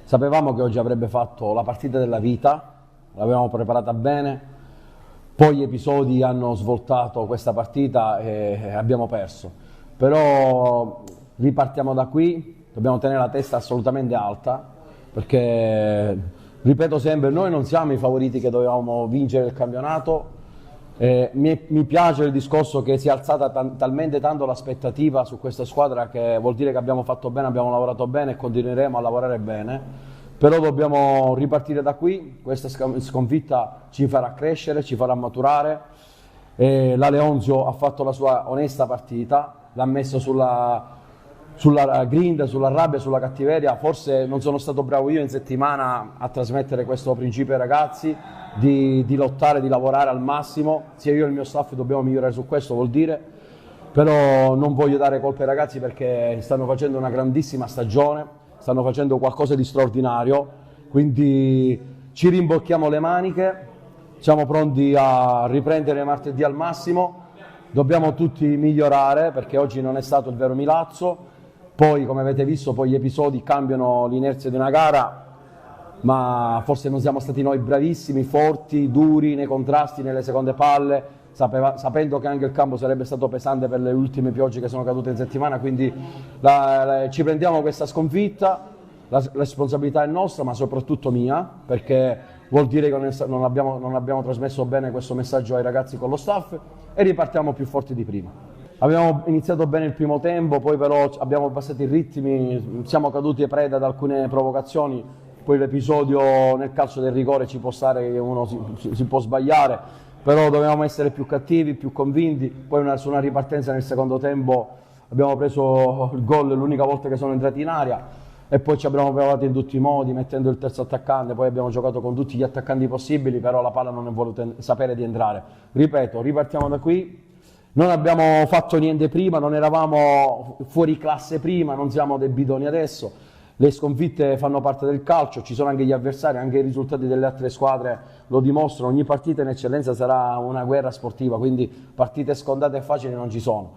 sapevamo che oggi avrebbe fatto la partita della vita, l'avevamo preparata bene, poi gli episodi hanno svoltato questa partita e abbiamo perso. Però ripartiamo da qui, dobbiamo tenere la testa assolutamente alta perché, ripeto sempre, noi non siamo i favoriti che dovevamo vincere il campionato. Mi piace il discorso che si è alzata talmente tanto l'aspettativa su questa squadra, che vuol dire che abbiamo fatto bene, abbiamo lavorato bene e continueremo a lavorare bene, però dobbiamo ripartire da qui. Questa sconfitta ci farà crescere, ci farà maturare. La Leonzio ha fatto la sua onesta partita, l'ha messo sulla grinta, sulla rabbia, sulla cattiveria. Forse non sono stato bravo io in settimana a trasmettere questo principio ai ragazzi, di lottare, di lavorare al massimo. Sia io e il mio staff dobbiamo migliorare su questo, vuol dire. Però non voglio dare colpe ai ragazzi, perché stanno facendo una grandissima stagione, stanno facendo qualcosa di straordinario, quindi ci rimbocchiamo le maniche, siamo pronti a riprendere martedì al massimo. Dobbiamo tutti migliorare, perché oggi non è stato il vero Milazzo. Poi, come avete visto, poi gli episodi cambiano l'inerzia di una gara, ma forse non siamo stati noi bravissimi, forti, duri nei contrasti, nelle seconde palle, sapendo che anche il campo sarebbe stato pesante per le ultime piogge che sono cadute in settimana. Quindi ci prendiamo questa sconfitta, la responsabilità è nostra, ma soprattutto mia, perché vuol dire che non abbiamo trasmesso bene questo messaggio ai ragazzi con lo staff, e ripartiamo più forti di prima. Abbiamo iniziato bene il primo tempo, poi però abbiamo abbassato i ritmi, siamo caduti preda ad alcune provocazioni. Poi l'episodio nel calcio del rigore ci può stare, che uno si può sbagliare, però dovevamo essere più cattivi, più convinti. Poi su una ripartenza nel secondo tempo abbiamo preso il gol l'unica volta che sono entrati in area, e poi ci abbiamo provato in tutti i modi, mettendo il terzo attaccante. Poi abbiamo giocato con tutti gli attaccanti possibili, però la palla non è voluta sapere di entrare. Ripeto, ripartiamo da qui. Non abbiamo fatto niente prima, non eravamo fuori classe prima, non siamo dei bidoni adesso. Le sconfitte fanno parte del calcio, ci sono anche gli avversari, anche i risultati delle altre squadre lo dimostrano. Ogni partita in eccellenza sarà una guerra sportiva, quindi partite scontate e facili non ci sono.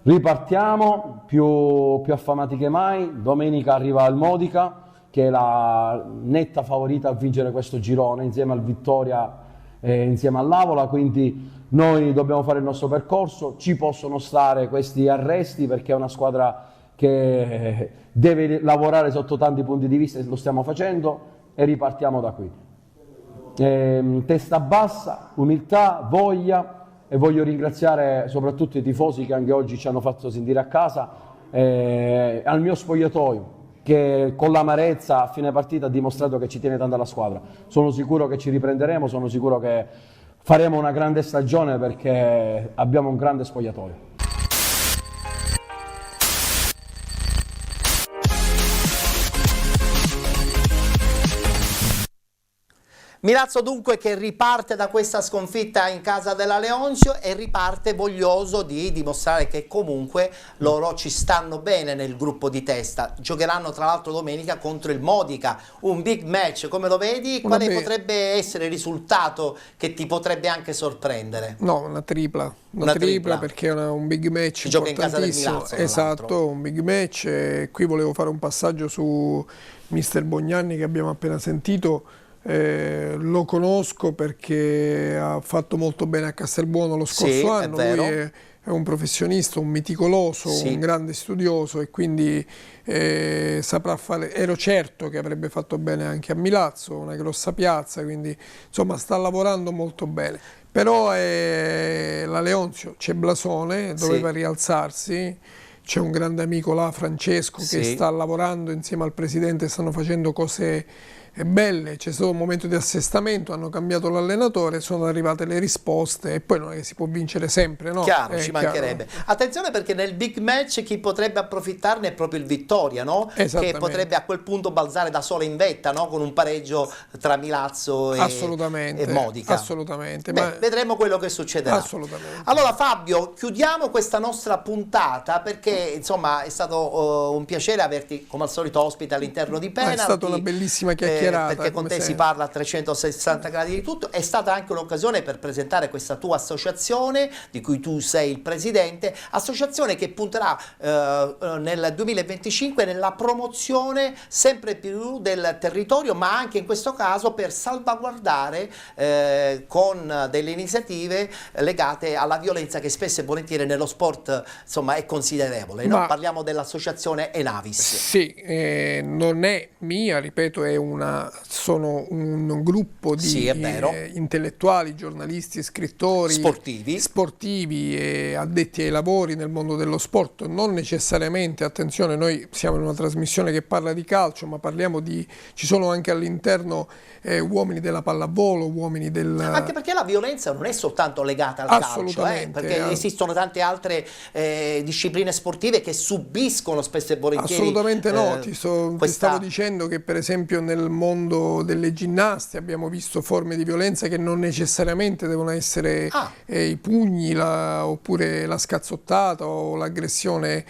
Ripartiamo più affamati che mai. Domenica arriva il Modica, che è la netta favorita a vincere questo girone, insieme al Vittoria e insieme all'Avola, quindi noi dobbiamo fare il nostro percorso. Ci possono stare questi arresti, perché è una squadra che deve lavorare sotto tanti punti di vista, e lo stiamo facendo, e ripartiamo da qui. Testa bassa, umiltà, voglia, e voglio ringraziare soprattutto i tifosi che anche oggi ci hanno fatto sentire a casa, al mio spogliatoio, che con l'amarezza a fine partita ha dimostrato che ci tiene tanto alla squadra. Sono sicuro che ci riprenderemo, sono sicuro che faremo una grande stagione, perché abbiamo un grande spogliatoio. Milazzo dunque che riparte da questa sconfitta in casa della Leonzio, e riparte voglioso di dimostrare che comunque loro ci stanno bene nel gruppo di testa. Giocheranno tra l'altro domenica contro il Modica, un big match. Come lo vedi? Quale potrebbe essere il risultato che ti potrebbe anche sorprendere? No, una tripla. Una tripla, perché è un big match. Si gioca in casa del Milazzo, esatto, un big match. E qui volevo fare un passaggio su mister Bognanni, che abbiamo appena sentito. Lo conosco perché ha fatto molto bene a Castelbuono lo scorso anno. Lui è un professionista, un meticoloso, un grande studioso, e quindi saprà fare. Ero certo che avrebbe fatto bene anche a Milazzo, una grossa piazza, quindi insomma sta lavorando molto bene. Però la Leonzio c'è Blasone, doveva rialzarsi. C'è un grande amico là, Francesco, che sta lavorando insieme al presidente, stanno facendo cose belle. C'è stato un momento di assestamento, hanno cambiato l'allenatore, sono arrivate le risposte, e poi non è che si può vincere sempre, no? Chiaro, ci mancherebbe. Attenzione, perché nel big match chi potrebbe approfittarne è proprio il Vittoria, no? Che potrebbe a quel punto balzare da sola in vetta, no? Con un pareggio tra Milazzo e Modica. Assolutamente. Beh, vedremo quello che succederà. Assolutamente. Allora Fabio, chiudiamo questa nostra puntata, perché insomma è stato un piacere averti come al solito ospite all'interno di Penalty. È stata una bellissima chiacchierata. perché con te si parla a 360 gradi di tutto. È stata anche un'occasione per presentare questa tua associazione, di cui tu sei il presidente, associazione che punterà nel 2025 nella promozione sempre più del territorio, ma anche in questo caso per salvaguardare con delle iniziative legate alla violenza che spesso e volentieri nello sport, insomma, è considerevole, no? Parliamo dell'associazione Enavis. Sì, non è mia, ripeto, sono un gruppo di intellettuali, giornalisti, scrittori, sportivi e addetti ai lavori nel mondo dello sport. Non necessariamente, attenzione, noi siamo in una trasmissione che parla di calcio, ma ci sono anche all'interno uomini della pallavolo, uomini del... Anche perché la violenza non è soltanto legata al calcio, perché esistono tante altre discipline sportive che subiscono spesso e volentieri. Assolutamente no, ti stavo dicendo che per esempio nel mondo delle ginnaste abbiamo visto forme di violenza che non necessariamente devono essere i pugni oppure la scazzottata o l'aggressione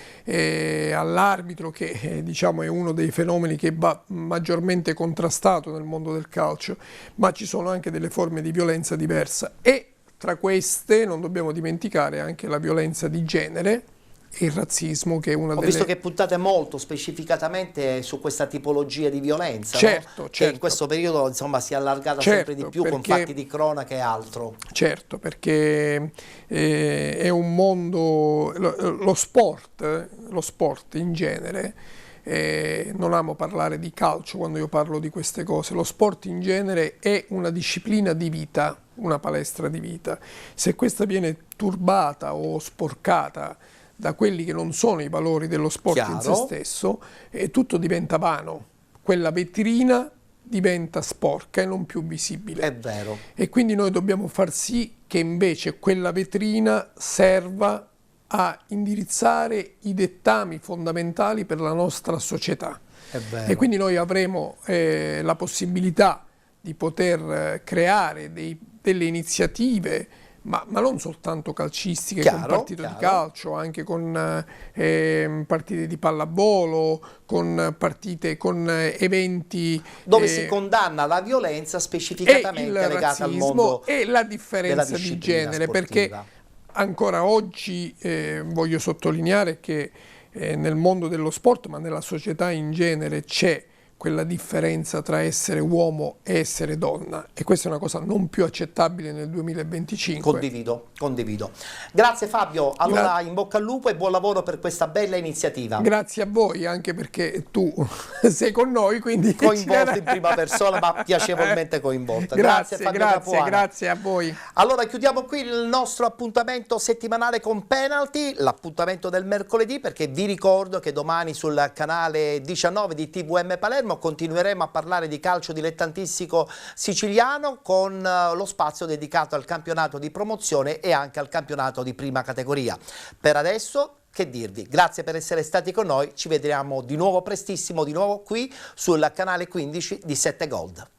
all'arbitro, che diciamo è uno dei fenomeni che va maggiormente contrastato nel mondo del calcio, ma ci sono anche delle forme di violenza diversa e tra queste non dobbiamo dimenticare anche la violenza di genere e il razzismo, che è una delle... Ho visto che puntate molto specificatamente su questa tipologia di violenza, certo. Che in questo periodo insomma si è allargata sempre di più con fatti di cronaca e altro. Certo, perché è un mondo, lo sport in genere, non amo parlare di calcio quando io parlo di queste cose, lo sport in genere è una disciplina di vita, una palestra di vita. Se questa viene turbata o sporcata da quelli che non sono i valori dello sport in se stesso, tutto diventa vano, quella vetrina diventa sporca e non più visibile. È vero. E quindi noi dobbiamo far sì che invece quella vetrina serva a indirizzare i dettami fondamentali per la nostra società. È vero. E quindi noi avremo la possibilità di poter creare delle iniziative, ma non soltanto calcistiche, con partito di calcio, anche con partite di pallavolo, con eventi dove si condanna la violenza specificatamente legata al mondo e la differenza di genere, sportiva. perché ancora oggi voglio sottolineare che nel mondo dello sport, ma nella società in genere, c'è quella differenza tra essere uomo e essere donna, e questa è una cosa non più accettabile nel 2025. Condivido. Grazie Fabio, allora in bocca al lupo e buon lavoro per questa bella iniziativa. Grazie a voi, anche perché tu sei con noi, quindi coinvolto in prima persona, ma piacevolmente coinvolta. Grazie Fabio Capuana. Grazie a voi. Allora chiudiamo qui il nostro appuntamento settimanale con Penalty, l'appuntamento del mercoledì, perché vi ricordo che domani sul canale 19 di TVM Palermo continueremo a parlare di calcio dilettantistico siciliano, con lo spazio dedicato al campionato di promozione e anche al campionato di prima categoria. Per adesso, che dirvi, grazie per essere stati con noi, ci vedremo di nuovo prestissimo, di nuovo qui sul canale 15 di 7 Gold.